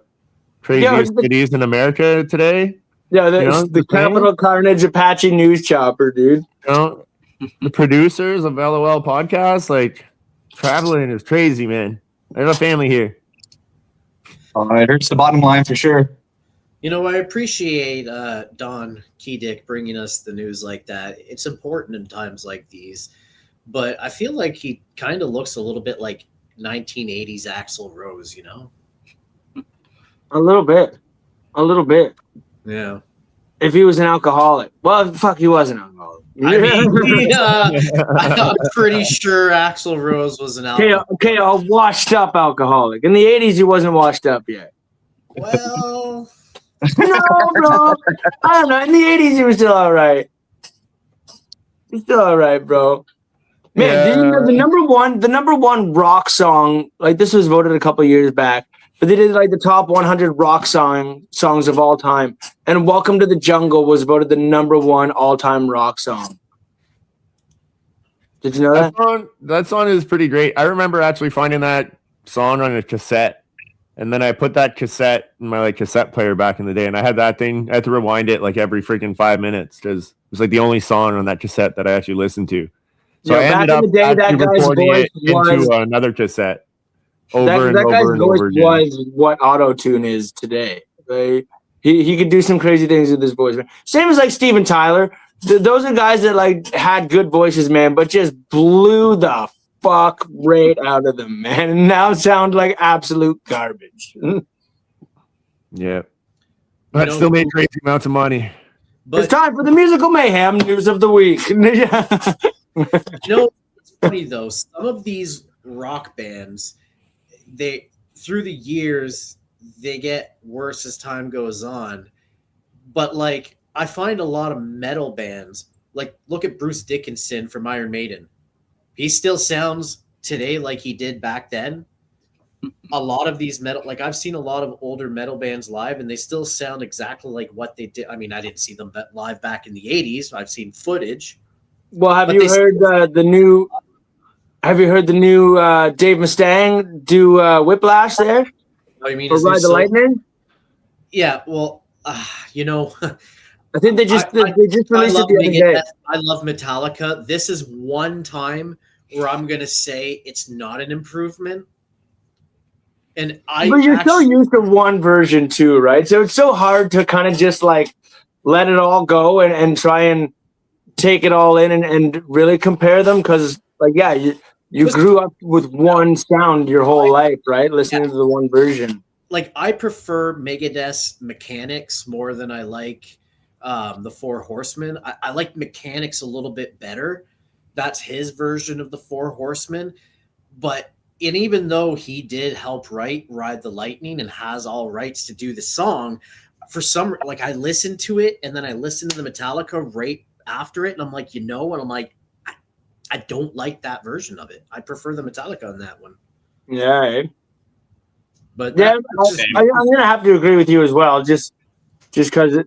craziest cities in America today. Yeah, the Capital Carnage Apache News Chopper, dude. The producers of LOL podcast, like traveling is crazy, man. I have a family here. It hurts the bottom line for sure. You know, I appreciate Don Keydick bringing us the news like that. It's important in times like these, but I feel like he kind of looks a little bit like 1980s Axl Rose, you know? A little bit. Yeah. If he was an alcoholic. Well, fuck, he was an alcoholic. I mean, I'm pretty sure Axl Rose was an alcoholic. Okay, a washed up alcoholic. In the 80s, he wasn't washed up yet. Well... No, bro. I don't know. In the 80s, he was still all right. He's still all right, bro. Man, do you know the number one rock song, like this was voted a couple years back, but they did like the top 100 rock songs of all time. And Welcome to the Jungle was voted the number one all-time rock song. Did you know that? That song is pretty great. I remember actually finding that song on a cassette. And then I put that cassette in my like cassette player back in the day, and I had that thing. I had to rewind it like every freaking 5 minutes because it was like the only song on that cassette that I actually listened to. So I ended up recording it into another cassette over and over and over again. Was what auto-tune is today. He could do some crazy things with his voice. Same as like Steven Tyler. Those are guys that like had good voices, man, but just blew the fuck right out of them, man, and now sound like absolute garbage. Yeah, but still made crazy amounts of money. But it's time for the musical mayhem news of the week. You know, it's funny though. Some of these rock bands, they through the years they get worse as time goes on. But like, I find a lot of metal bands, like look at Bruce Dickinson from Iron Maiden. He still sounds today like he did back then. A lot of these metal, like I've seen a lot of older metal bands live, and they still sound exactly like what they did. I mean, I didn't see them live back in the 80s. I've seen footage. Well, have you heard the new Dave Mustaine do Whiplash there? Oh, you mean for Ride the Lightning? Yeah, well, you know, I think they just released it the other day. I love Metallica. This is one time where I'm gonna say it's not an improvement. And but you're so used to one version too, right? So it's so hard to kind of just like let it all go and try and take it all in and really compare them, because like you grew up with one sound your whole life, right? Listening to the one version. Like I prefer Megadeth's Mechanics more than I like the Four Horsemen. I like Mechanics a little bit better. That's his version of the Four Horsemen. And even though he did help write Ride the Lightning and has all rights to do the song, for some, like I listened to it and then I listened to the Metallica right after it, and I'm like, and I'm like, I don't like that version of it. I prefer the Metallica on that one. Yeah. But yeah, I'm gonna have to agree with you as well, just because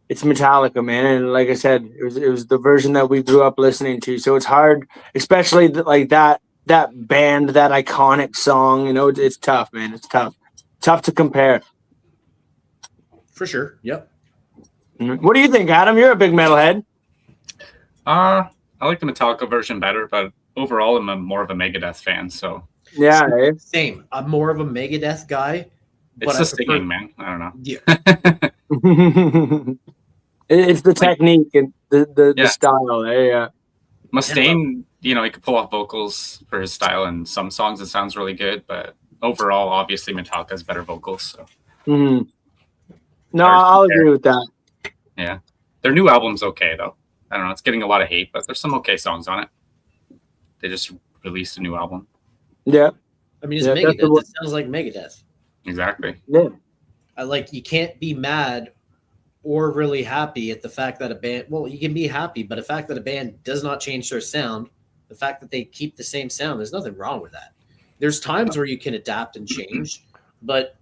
it's Metallica, man, and like I said, it was the version that we grew up listening to, so it's hard, especially like that band, that iconic song. It's tough, man. It's tough to compare. For sure. Yep. What do you think, Adam? You're a big metalhead. I like the Metallica version better, but overall, I'm more of a Megadeth fan. So yeah, same. I'm more of a Megadeth guy. It's the singing, man. I don't know. Yeah. It's the technique and the style. Yeah. Mustaine, he could pull off vocals for his style, and some songs it sounds really good, but overall, obviously, Metallica has better vocals. So. Mm-hmm. No, I'll agree with that. Yeah, their new album's okay though. I don't know, it's getting a lot of hate, but there's some okay songs on it. They just released a new album. Yeah, I mean, it's Megadeth. It sounds like Megadeth. Exactly. Yeah, you can't be mad or really happy at the fact that a band. Well, you can be happy, but the fact that a band does not change their sound, the fact that they keep the same sound, there's nothing wrong with that. There's times where you can adapt and change, but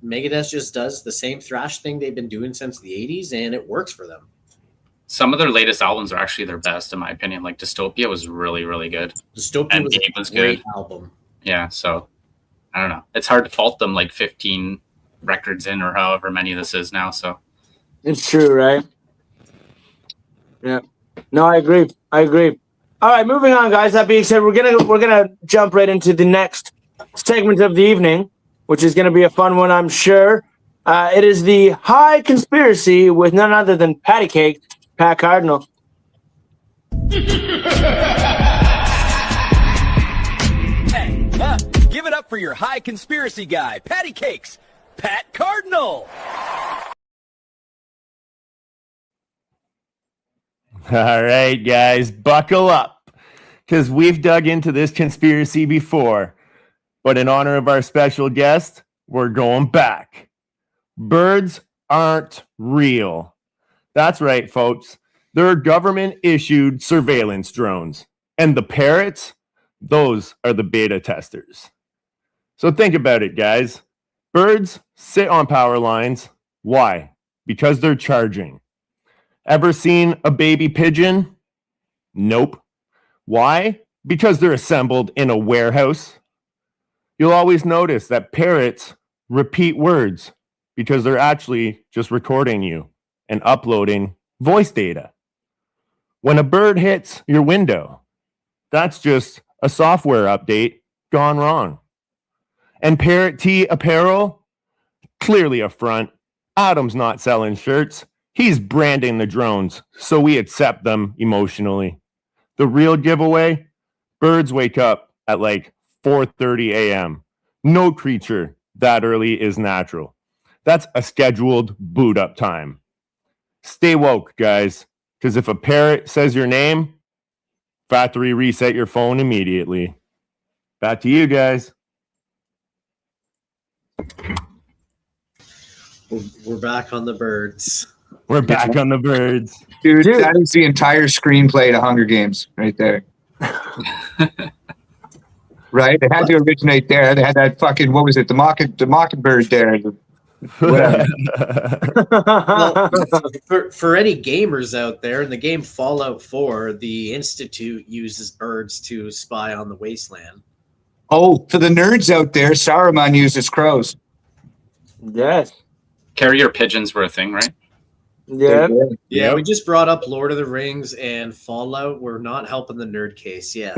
Megadeth just does the same thrash thing they've been doing since the 80s, and it works for them. Some of their latest albums are actually their best, in my opinion. Like Dystopia was really, really good. Dystopia was Gabe a great album. Yeah, so I don't know. It's hard to fault them like 15 records in or however many this is now. So it's true, right? Yeah. No, I agree. All right, moving on, guys. That being said, we're gonna jump right into the next segment of the evening, which is gonna be a fun one, I'm sure. It is the High Conspiracy with none other than Patty Cake, Pat Cardinal. Hey, give it up for your High Conspiracy guy, Patty Cakes, Pat Cardinal. All right, guys, buckle up, because we've dug into this conspiracy before. But in honor of our special guest, we're going back. Birds aren't real. That's right, folks. They're government-issued surveillance drones. And the parrots, those are the beta testers. So think about it, guys. Birds sit on power lines. Why? Because they're charging. Ever seen a baby pigeon? Nope. Why? Because they're assembled in a warehouse. You'll always notice that parrots repeat words because they're actually just recording you and uploading voice data. When a bird hits your window, that's just a software update gone wrong. And Parrot Tee Apparel? Clearly a front. Adam's not selling shirts. He's branding the drones, so we accept them emotionally. The real giveaway? Birds wake up at like 4:30 a.m. No creature that early is natural. That's a scheduled boot up time. Stay woke, guys, because if a parrot says your name, factory reset your phone immediately. Back to you guys. We're back on the birds. We're back on the birds. Dude, that is the entire screenplay to Hunger Games right there. Right? It had to originate there. They had that fucking, what was it? The mockingbird there. Well, for any gamers out there, in the game Fallout 4, the Institute uses birds to spy on the wasteland. Oh, for the nerds out there, Saruman uses crows. Yes. Carrier pigeons were a thing, right? Yeah. Yeah, we just brought up Lord of the Rings and Fallout. We're not helping the nerd case. Yeah.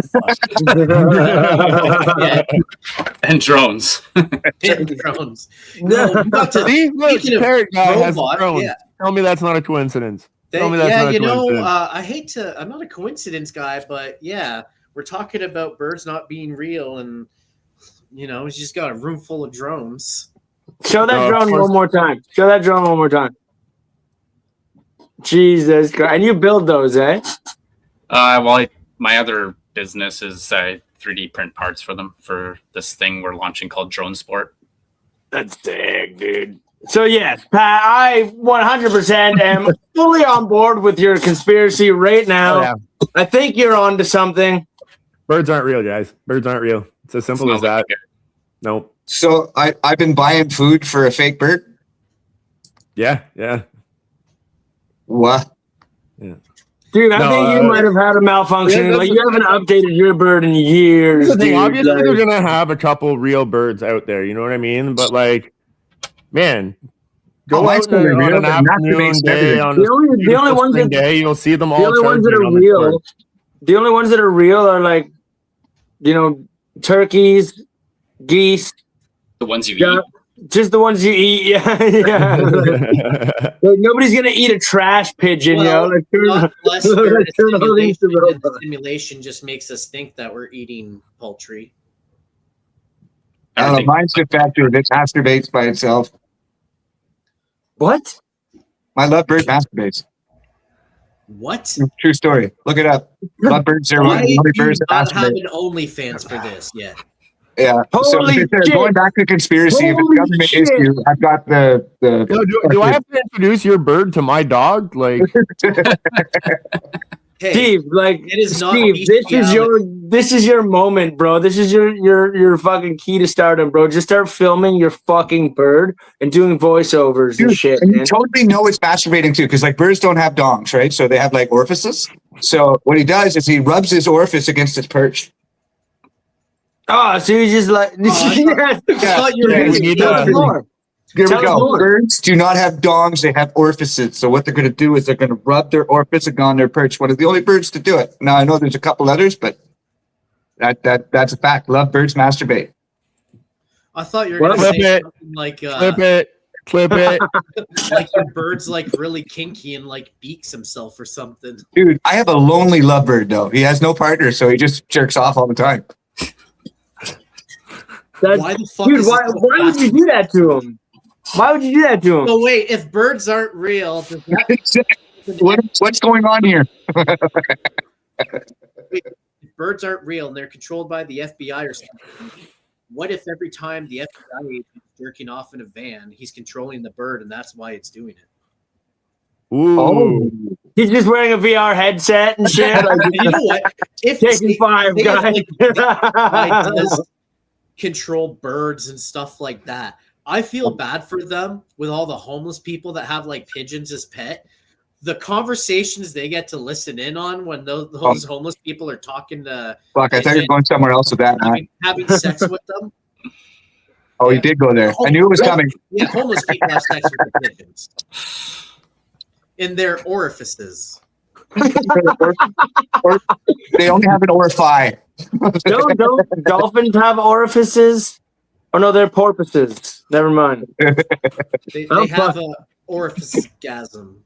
Yeah. And drones. And drones. No, not to, See, look, parrot guy has robot, drones. yeah. Tell me that's not a coincidence. Tell me Yeah, that's you not a know, coincidence. I'm not a coincidence guy, but yeah, we're talking about birds not being real, and you know, he's just got a room full of drones. Show that drone one more time. Jesus Christ. And you build those, eh? Well, my other business is I 3D print parts for them for this thing we're launching called Drone Sport. That's sick, dude. So, yes, Pat, I 100% am fully on board with your conspiracy right now. Oh, yeah. I think you're on to something. Birds aren't real, guys. Birds aren't real. It's as simple as that. Nope. So I've been buying food for a fake bird. Yeah. What? Yeah. Dude, I think you might have had a malfunction. Yeah, like you haven't updated your bird in years. The thing, dude. obviously, Like, they're gonna have a couple real birds out there. You know what I mean? But like, man, go out on an afternoon day on the only ones that day, you'll see them all. The only ones that are real. The only ones that are real are like, you know, turkeys, geese. The ones you eat. Just the ones you eat, yeah. Like, nobody's gonna eat a trash pigeon, Well, you know. less stimulation just makes us think that we're eating poultry. I don't know. Mine's the factor that masturbates by itself. What? My lovebird masturbates. What? True story. Look it up. Lovebirds are one of the only birds that not have masturbate. an OnlyFans for this yet. Yeah. Holy so shit. going back to conspiracy, if it's a government issue, I've got the do I have to introduce your bird to my dog? Like, Hey, Steve, like it is not Steve, this is your moment, bro. This is your fucking key to stardom, bro. Just start filming your fucking bird and doing voiceovers and shit, and man. you totally know it's masturbating too, because like birds don't have dongs, right? So they have like orifices. So what he does is he rubs his orifice against his perch. Oh, so you just like Here we go. Birds do not have dongs; they have orifices. So what they're going to do is they're going to rub their orifice on their perch. One of the only birds to do it. Now I know there's a couple others, but that's a fact. Love birds masturbate. I thought you were going to say something like clip it. like your bird's like really kinky and like beaks himself or something. Dude, I have a lonely lovebird though. He has no partner, so he just jerks off all the time. Why the fuck? Dude, why would you do that to him? Why would you do that to him? So wait, if birds aren't real, does what's going on here? if birds aren't real and they're controlled by the FBI or something, what if every time the FBI agent is jerking off in a van, he's controlling the bird and that's why it's doing it? Ooh. Oh. He's just wearing a VR headset and shit. Like, you know what? If taking 5 guys. Does control birds and stuff like that. I feel bad for them with all the homeless people that have like pigeons as pet. The conversations they get to listen in on when those homeless people are talking to. Fuck, I thought you were going somewhere else with that. Having sex with them. Oh, you did go there. I knew it was coming. Yeah, homeless people have sex with the pigeons in their orifices. They only have an orifice. Don't dolphins have orifices? Oh no, they're porpoises. Never mind. They have an orificegasm.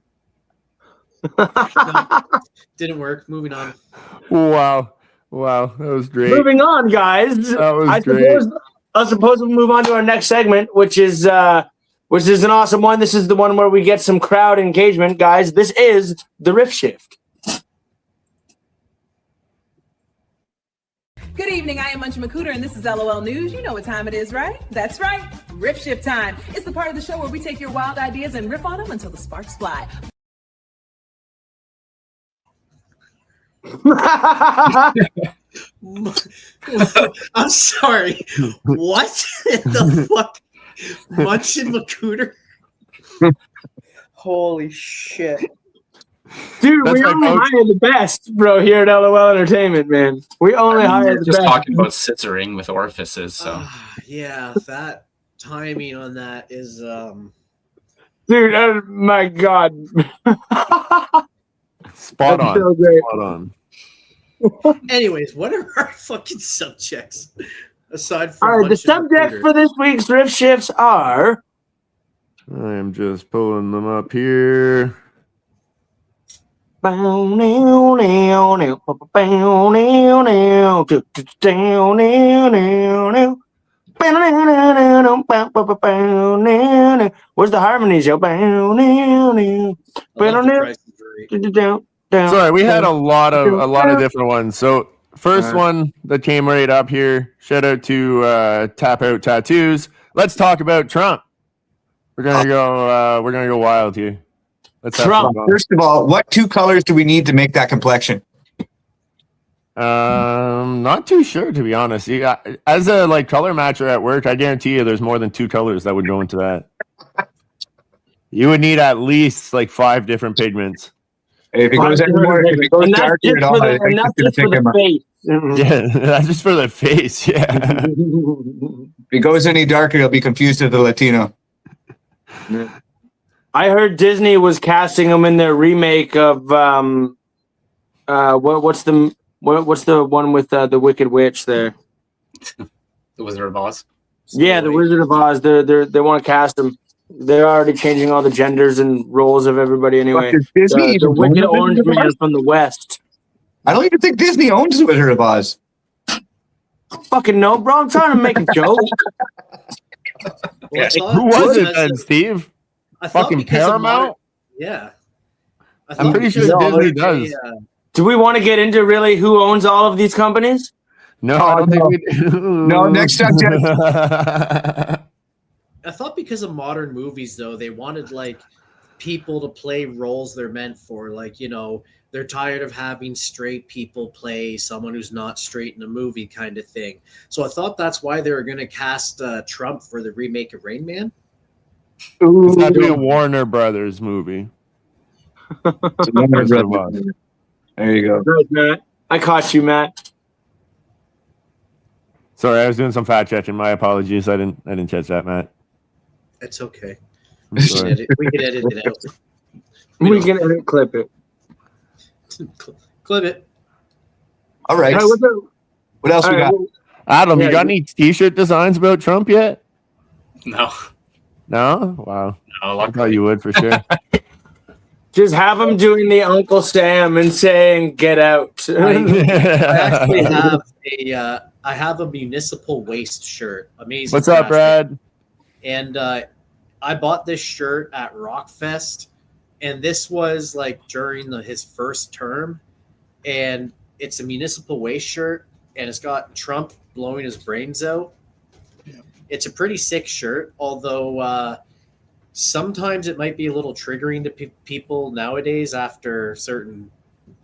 No, didn't work. Moving on. Wow, that was great. Moving on, guys. That was great. I suppose we'll move on to our next segment, which is an awesome one. This is the one where we get some crowd engagement, guys. This is the Riff Shift. Good evening, I am Munchie McCooter, and this is LOL News. You know what time it is, right? That's right, Riff Shift time. It's the part of the show where we take your wild ideas and riff on them until the sparks fly. I'm sorry. What the fuck? Munchie McCooter? Holy shit. Dude, we only hire the best, bro, here at LOL Entertainment, man. We only hire the just best. talking about scissoring with orifices, so Yeah, that timing on that is Dude, oh my god. Spot That's on. so great. Spot on. Anyways, what are our fucking subjects? Aside from All right, the Munchie subjects McCooter? for this week's Riff Shifts are I am just pulling them up here. Where's the harmonies, yo? Sorry, we had a lot of different ones. So first one that came right up here. Shout out to Tap Out Tattoos. Let's talk about Trump. We're gonna go wild here. Let's have Trump. some fun. First of all, what 2 colors do we need to make that complexion? Not too sure, to be honest. As a color matcher at work, I guarantee you there's more than 2 colors that would go into that. You would need at least 5 different pigments. If it goes anymore, if it goes darker at all, I think it's going to take him up. Yeah, that's just for the face. Yeah. If he goes any darker, he'll be confused with the Latino. I heard Disney was casting him in their remake of what's the one with the Wicked Witch there? The Wizard of Oz. Yeah, the Wizard of Oz. They want to cast him. They're already changing all the genders and roles of everybody anyway. Disney the Wicked Orange Man from the West. I don't even think Disney owns the Wizard of Oz. Fucking no, bro. I'm trying to make a joke. Who was it then, Steve? Fucking Paramount? Yeah. I'm pretty sure Disney does. Do we want to get into really who owns all of these companies? No, I don't think we do. No, next subject. I thought because of modern movies, though, they wanted people to play roles they're meant for. Like, you know, they're tired of having straight people play someone who's not straight in a movie kind of thing. So I thought that's why they were going to cast Trump for the remake of Rain Man. It's not be a Warner Brothers movie. It's a Warner Brothers. There you go. Good, Matt. I caught you, Matt. Sorry, I was doing some fact checking. My apologies. I didn't catch that, Matt. It's okay. I'm sorry. We can edit it out. We can edit, clip it. Clip it. All right. What else we got? Adam, you got any T-shirt designs about Trump yet? No. No? Wow. No, I thought you would for sure. Just have him doing the Uncle Sam and saying, "Get out." I actually have a municipal waste shirt. Amazing. What's up, Brad? And I bought this shirt at Rockfest, and this was like during his first term, and it's a municipal waste shirt, and it's got Trump blowing his brains out. It's a pretty sick shirt, although sometimes it might be a little triggering to people nowadays after certain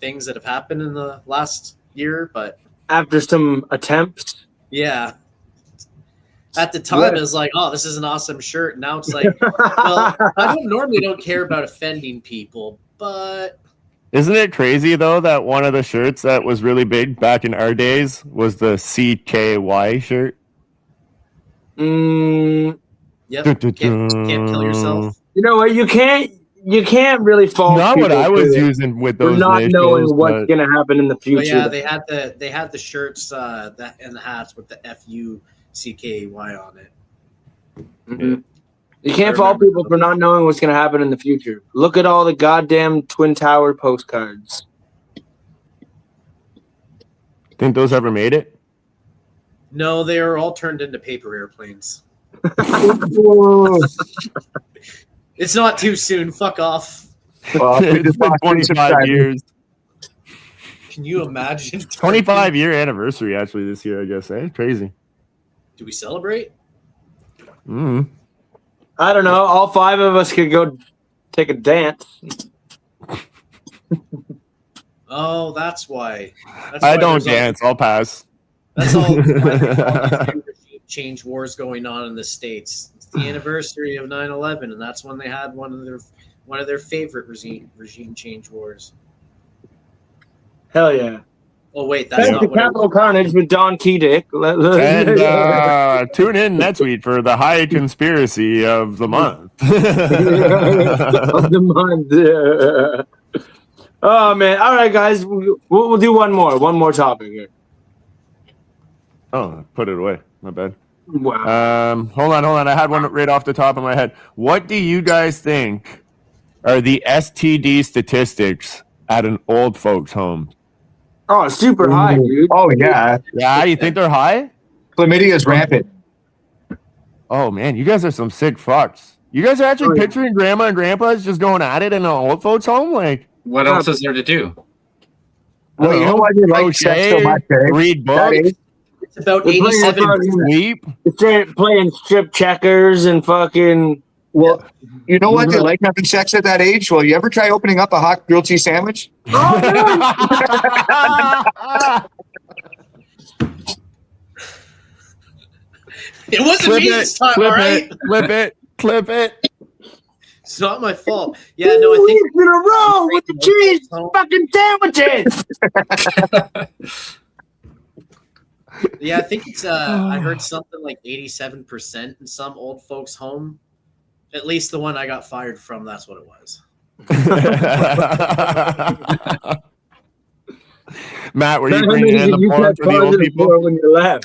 things that have happened in the last year. But after some attempts, yeah. At the time, it was like, "Oh, this is an awesome shirt." Now it's like, well, I normally don't care about offending people, but Isn't it crazy though that one of the shirts that was really big back in our days was the CKY shirt? Yep. Can't kill yourself. You know what? You can't really fault. Not what people I was for using with for those not initials, knowing what's but- going to happen in the But future. yeah, they had the shirts that and the hats with the FUCKY on it. Mhm. You can't fault people for not knowing what's going to happen in the future. Look at all the goddamn Twin Tower postcards. Think those ever made it? No, they are all turned into paper airplanes. It's not too soon. Fuck off. Well, It's been 25 years. Can you imagine? 25-year anniversary actually this year, I guess. Crazy. Do we celebrate? Mm. I don't know. All five of us could go take a dance. Oh, that's why. That's I why don't there's all- dance. I'll pass. That's all. The change wars going on in the States. It's the anniversary of 9/11, and that's when they had one of their favorite regime change wars. Hell yeah. Oh wait, that's Thanks not to what it Capital Carnage with Don Keydick. And tune in next week for the high conspiracy of the month. Of the month. Oh man! All right, guys, we'll do one more topic here. Oh, put it away. My bad. Wow. Hold on. I had one right off the top of my head. What do you guys think are the STD statistics at an old folks' home? Oh, super high, dude. Oh yeah. Yeah, you think they're high? Chlamydia is rampant. Oh man, you guys are some sick fucks. You guys are actually picturing grandma and grandpa's just going at it in an old folks' home? Like, What else is there to do? Well, you know why they like sex so much, eh? Read That books. is- It's about They're playing 87%. Sleep. They're playing strip checkers and fucking. Well, you know what they like having sex at that age? Well, you ever try opening up a hot grilled cheese sandwich? It wasn't me this time, all right? Clip it. It's not my fault. Yeah, no, I think in a row with the cheese fucking sandwiches. Yeah, I think it's. I heard something like 87% in some old folks' home. At least the one I got fired from. That's what it was. Matt, were you bringing in the porn for the old people? When you left.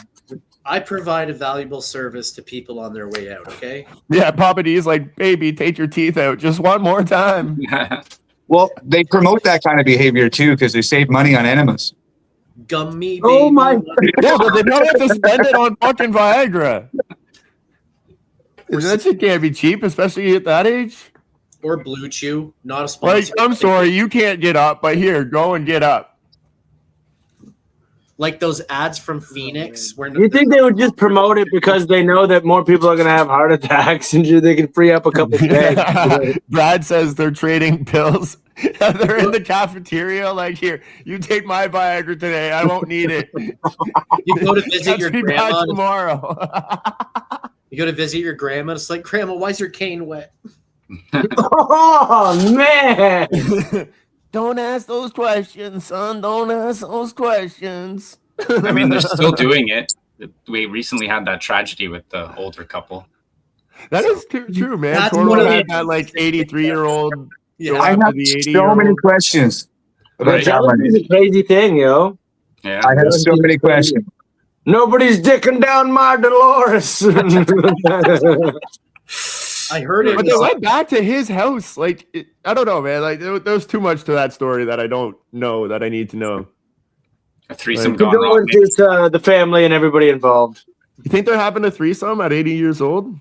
I provide a valuable service to people on their way out. Okay. Yeah, Papa D's like, baby, take your teeth out just one more time. Well, they promote that kind of behavior too because they save money on enemas. Gummy. Oh baby. my! Yeah, but they don't have to spend it on fucking Viagra. That shit can't be cheap, especially at that age. Or Blue Chew, not a Like, sponsor. I'm sorry, you can't get up, but here, go and get up. like those ads from Phoenix. Where You think they would just promote it because they know that more people are going to have heart attacks and they can free up a couple bags? Brad says they're trading pills. They're in the cafeteria. Like, here, you take my Viagra today. I won't need it. You go to visit your grandma tomorrow. You go to visit your grandma. It's like, Grandma, why is your cane wet? Oh man! Don't ask those questions, son. Don't ask those questions. I mean, they're still doing it. We recently had that tragedy with the older couple. That is true, man. That's Torlo one of had the- that like 83-year-old. Yeah, I have so many questions about that one. Jealousy is a crazy thing, yo. Yeah. I have so many questions. Nobody's dicking down my Dolores. I heard it. But they went back to his house. Like, I don't know, man. Like, there's too much to that story that I don't know that I need to know. A threesome Like, gone wrong. Condolences the family and everybody involved. You think there happened a threesome at 80 years old?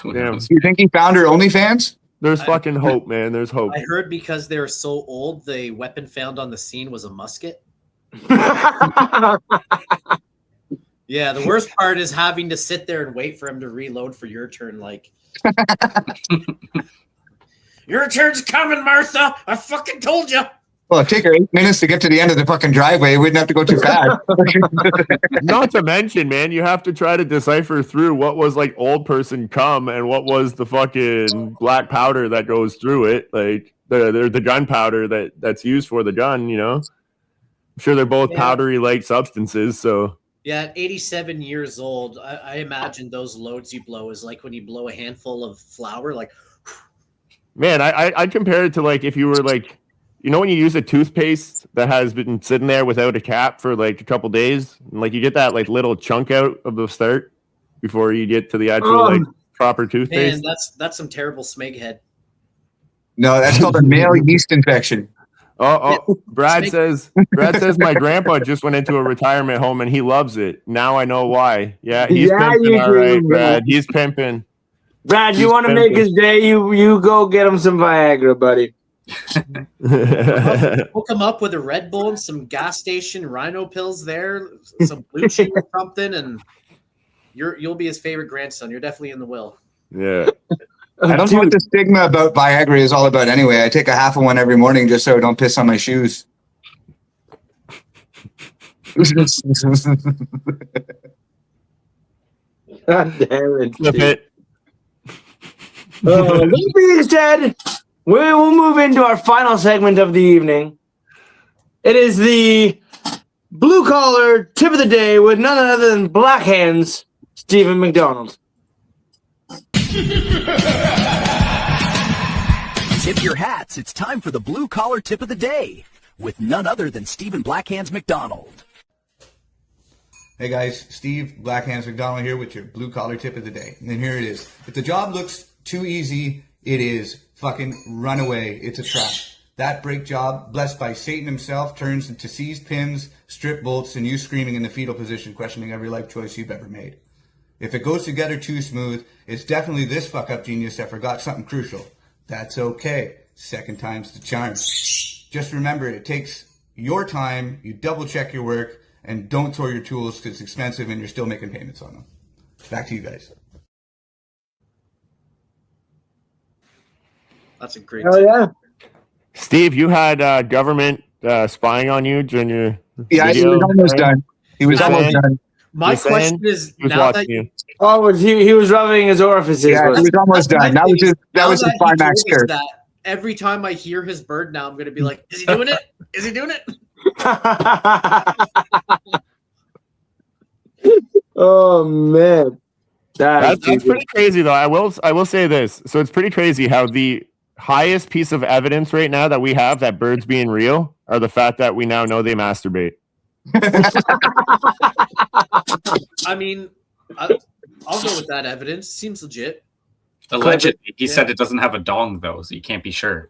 Damn. You think he found her OnlyFans? There's fucking hope, man. There's hope. I heard because they were so old, the weapon found on the scene was a musket. Yeah, the worst part is having to sit there and wait for him to reload for your turn. Like, your turn's coming, Martha. I fucking told you. Well, it'd take her 8 minutes to get to the end of the fucking driveway. We wouldn't have to go too fast. Not to mention, man, you have to try to decipher through what was like old person cum and what was the fucking black powder that goes through it. Like the gunpowder that's used for the gun, you know? I'm sure they're both powdery like substances, so Yeah, at 87 years old, I imagine those loads you blow is like when you blow a handful of flour. Like, man, I compare it to like if you were like, you know, when you use a toothpaste that has been sitting there without a cap for like a couple days, and like you get that like little chunk out of the start before you get to the actual like proper toothpaste. man, that's some terrible smeg head. No, that's called a male yeast infection. Brad says my grandpa just went into a retirement home and he loves it. Now I know why. Yeah, he's pimping, all right, Brad. He's pimping. Brad, you want to make his day? You go get him some Viagra, buddy. Hook him up with a Red Bull and some gas station rhino pills there, some blue chew or something, and you'll be his favorite grandson. You're definitely in the will. Yeah. I don't know what the stigma about Viagra is all about anyway. I take a half of one every morning just so I don't piss on my shoes. God damn it. Flip it. That being said, we will move into our final segment of the evening. It is the blue collar tip of the day with none other than Black Hands, Stephen McDonald. Tip your hats. It's time for the blue collar tip of the day with none other than Stephen Blackhands McDonald. Hey guys, Steve Blackhands McDonald here with your blue collar tip of the day. And here it is. If the job looks too easy, it is. Fucking run away. It's a trap. That brake job, blessed by Satan himself, turns into seized pins, strip bolts, and you screaming in the fetal position, questioning every life choice you've ever made. If it goes together too smooth, it's definitely this fuck-up genius that forgot something crucial. That's okay. Second time's the charm. Just remember, it takes your time, you double-check your work, and don't throw your tools because it's expensive and you're still making payments on them. Back to you guys. That's a great Oh, yeah. Steve, you had government spying on you during your Yeah, he was almost done. He was almost done. My question is, now that Oh, he was rubbing his orifices. Yeah, he was almost done. That was his he climax told us curve. that, every time I hear his bird now, I'm going to be like, is he doing it? Is he doing it? Oh man, that's pretty crazy though. I will say this. So it's pretty crazy how the highest piece of evidence right now that we have that birds being real are the fact that we now know they masturbate. I mean, I'll go with that evidence. Seems legit. Allegedly, he said it doesn't have a dong though, so you can't be sure.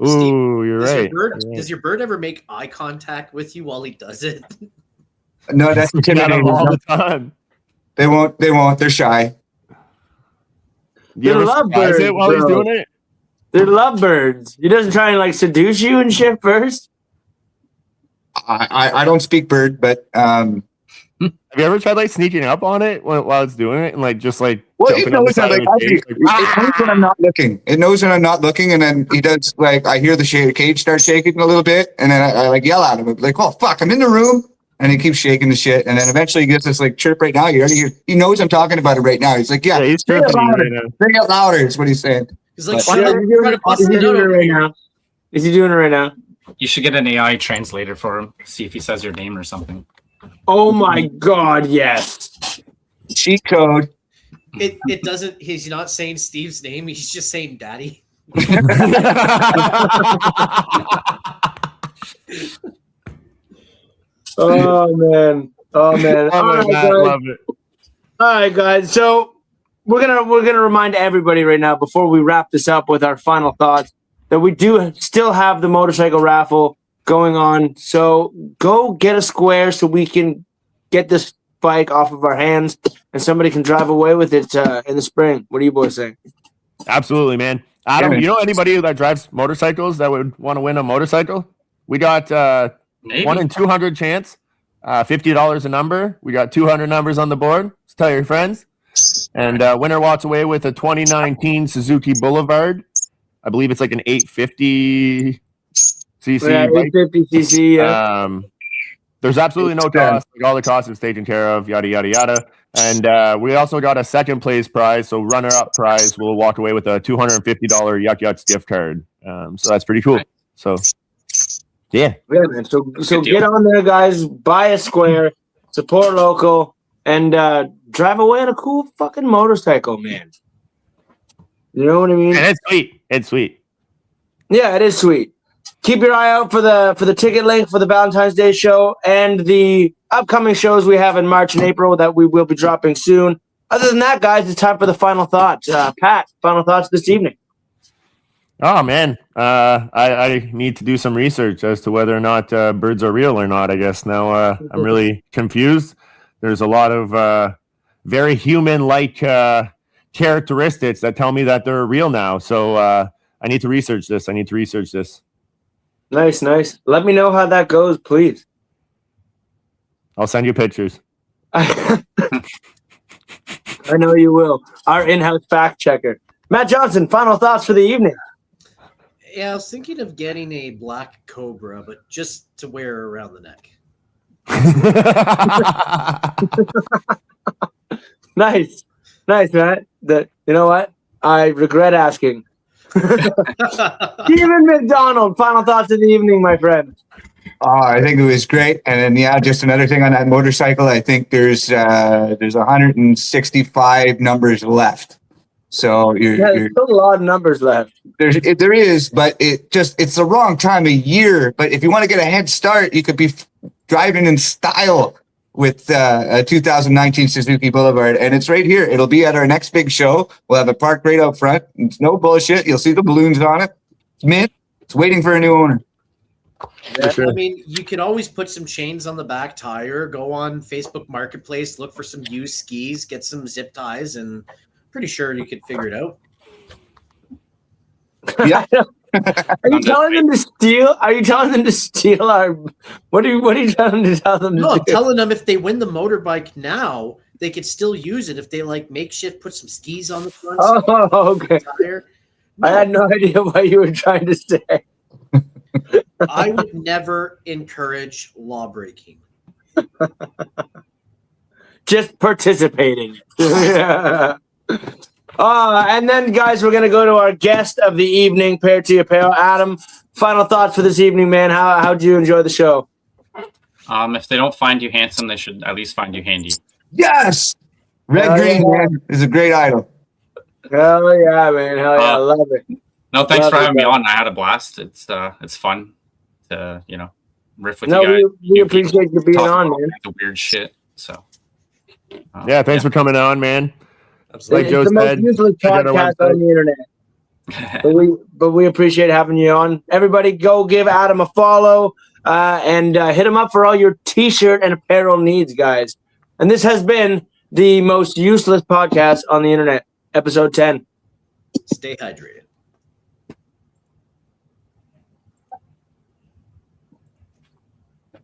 Ooh, you're right. Does your bird ever make eye contact with you while he does it? No, that's intimidating. All the time. They won't. They're shy. They're lovebirds. While he's doing it? They're lovebirds. He doesn't try and like seduce you and shit first. I don't speak bird, but have you ever tried like sneaking up on it while it's doing it and like just like well, it jumping on the knows that, side like, of the cage? it knows when I'm not looking. It knows when I'm not looking, and then he does like I hear the cage start shaking a little bit, and then I like yell at him like, "Oh fuck, I'm in the room!" And he keeps shaking the shit, and then eventually he gets this like chirp right now. You already hear, he knows I'm talking about it right now. He's like, "Yeah, he's say it chirping you louder, right now. say it louder." Is what he's saying. He's like, But- shit, Is he doing it right now? Is he doing it right now? You should get an AI translator for him. See if he says your name or something. Oh my God! Yes. Cheat code. It doesn't. He's not saying Steve's name. He's just saying Daddy. Oh man. Oh man. All right, guys. Love it. All right, guys. So we're gonna remind everybody right now before we wrap this up with our final thoughts that we do still have the motorcycle raffle going on. So go get a square so we can get this bike off of our hands and somebody can drive away with it in the spring. What do you boys think? Absolutely, man. Adam, you know anybody that drives motorcycles that would want to win a motorcycle? We got 1 in 200 chance, $50 a number. We got 200 numbers on the board. Just tell your friends. And winner walks away with a 2019 Suzuki Boulevard. I believe it's like an 850 cc. Yeah, bike. 850 cc. Yeah. There's absolutely no cost. Like all the costs are taken care of. Yada yada yada. And we also got a second place prize. So runner-up prize will walk away with a $250 Yuck Yucks gift card. So that's pretty cool. So yeah. Yeah, man. So get on there, guys. Buy a square, support local, and drive away on a cool fucking motorcycle, man. You know what I mean? And it's sweet. It's sweet. Yeah, it is sweet. Keep your eye out for the ticket link for the Valentine's Day show and the upcoming shows we have in March and April that we will be dropping soon. Other than that, guys, it's time for the final thoughts. Pat, final thoughts this evening. Oh man, I need to do some research as to whether or not birds are real or not. I guess now I'm really confused. There's a lot of very human-like characteristics that tell me that they're real now. So I need to research this. Nice. Let me know how that goes, please. I'll send you pictures. I know you will. Our in-house fact checker. Matt Johnson, final thoughts for the evening. Yeah, I was thinking of getting a black Cobra, but just to wear around the neck. Nice, Matt. You know what? I regret asking. Stephen McDonald, final thoughts of the evening, my friend. I think it was great. And then, yeah, just another thing on that motorcycle. I think there's 165 numbers left. So there's still a lot of numbers left. There is, but it's the wrong time of year. But if you want to get a head start, you could be driving in style with a 2019 Suzuki Boulevard, and it's right here. It'll be at our next big show. We'll have it parked right out front. It's no bullshit. You'll see the balloons on it. It's mint. It's waiting for a new owner. Yeah, I mean, you can always put some chains on the back tire, go on Facebook Marketplace, look for some used skis, get some zip ties, and pretty sure you could figure it out. Yeah. Are you telling them to steal? Are you telling them to steal our? What are you trying to tell them? No, I'm telling them if they win the motorbike now, they could still use it if they like makeshift, put some skis on the front. Oh, okay. Tire. I had no idea what you were trying to say. I would never encourage law breaking. Just participating. Yeah. And then, guys, we're going to go to our guest of the evening, Parrot Tee Apparel. Adam, final thoughts for this evening, man. How'd you enjoy the show? If they don't find you handsome, they should at least find you handy. Yes! Red Green man is a great idol. Hell yeah, man. Hell yeah. I love it. No, thanks Love for it, having me man. on. I had a blast. It's fun to, riff with No, you guys. we appreciate you being Talk on, about man. The weird shit. So, Yeah, thanks for coming on, man. Like Like Joe it's the most said, useless check out our podcast website. on the internet. but we appreciate having you on. Everybody, go give Adam a follow and hit him up for all your T-shirt and apparel needs, guys. And this has been the most useless podcast on the internet, episode 10. Stay hydrated.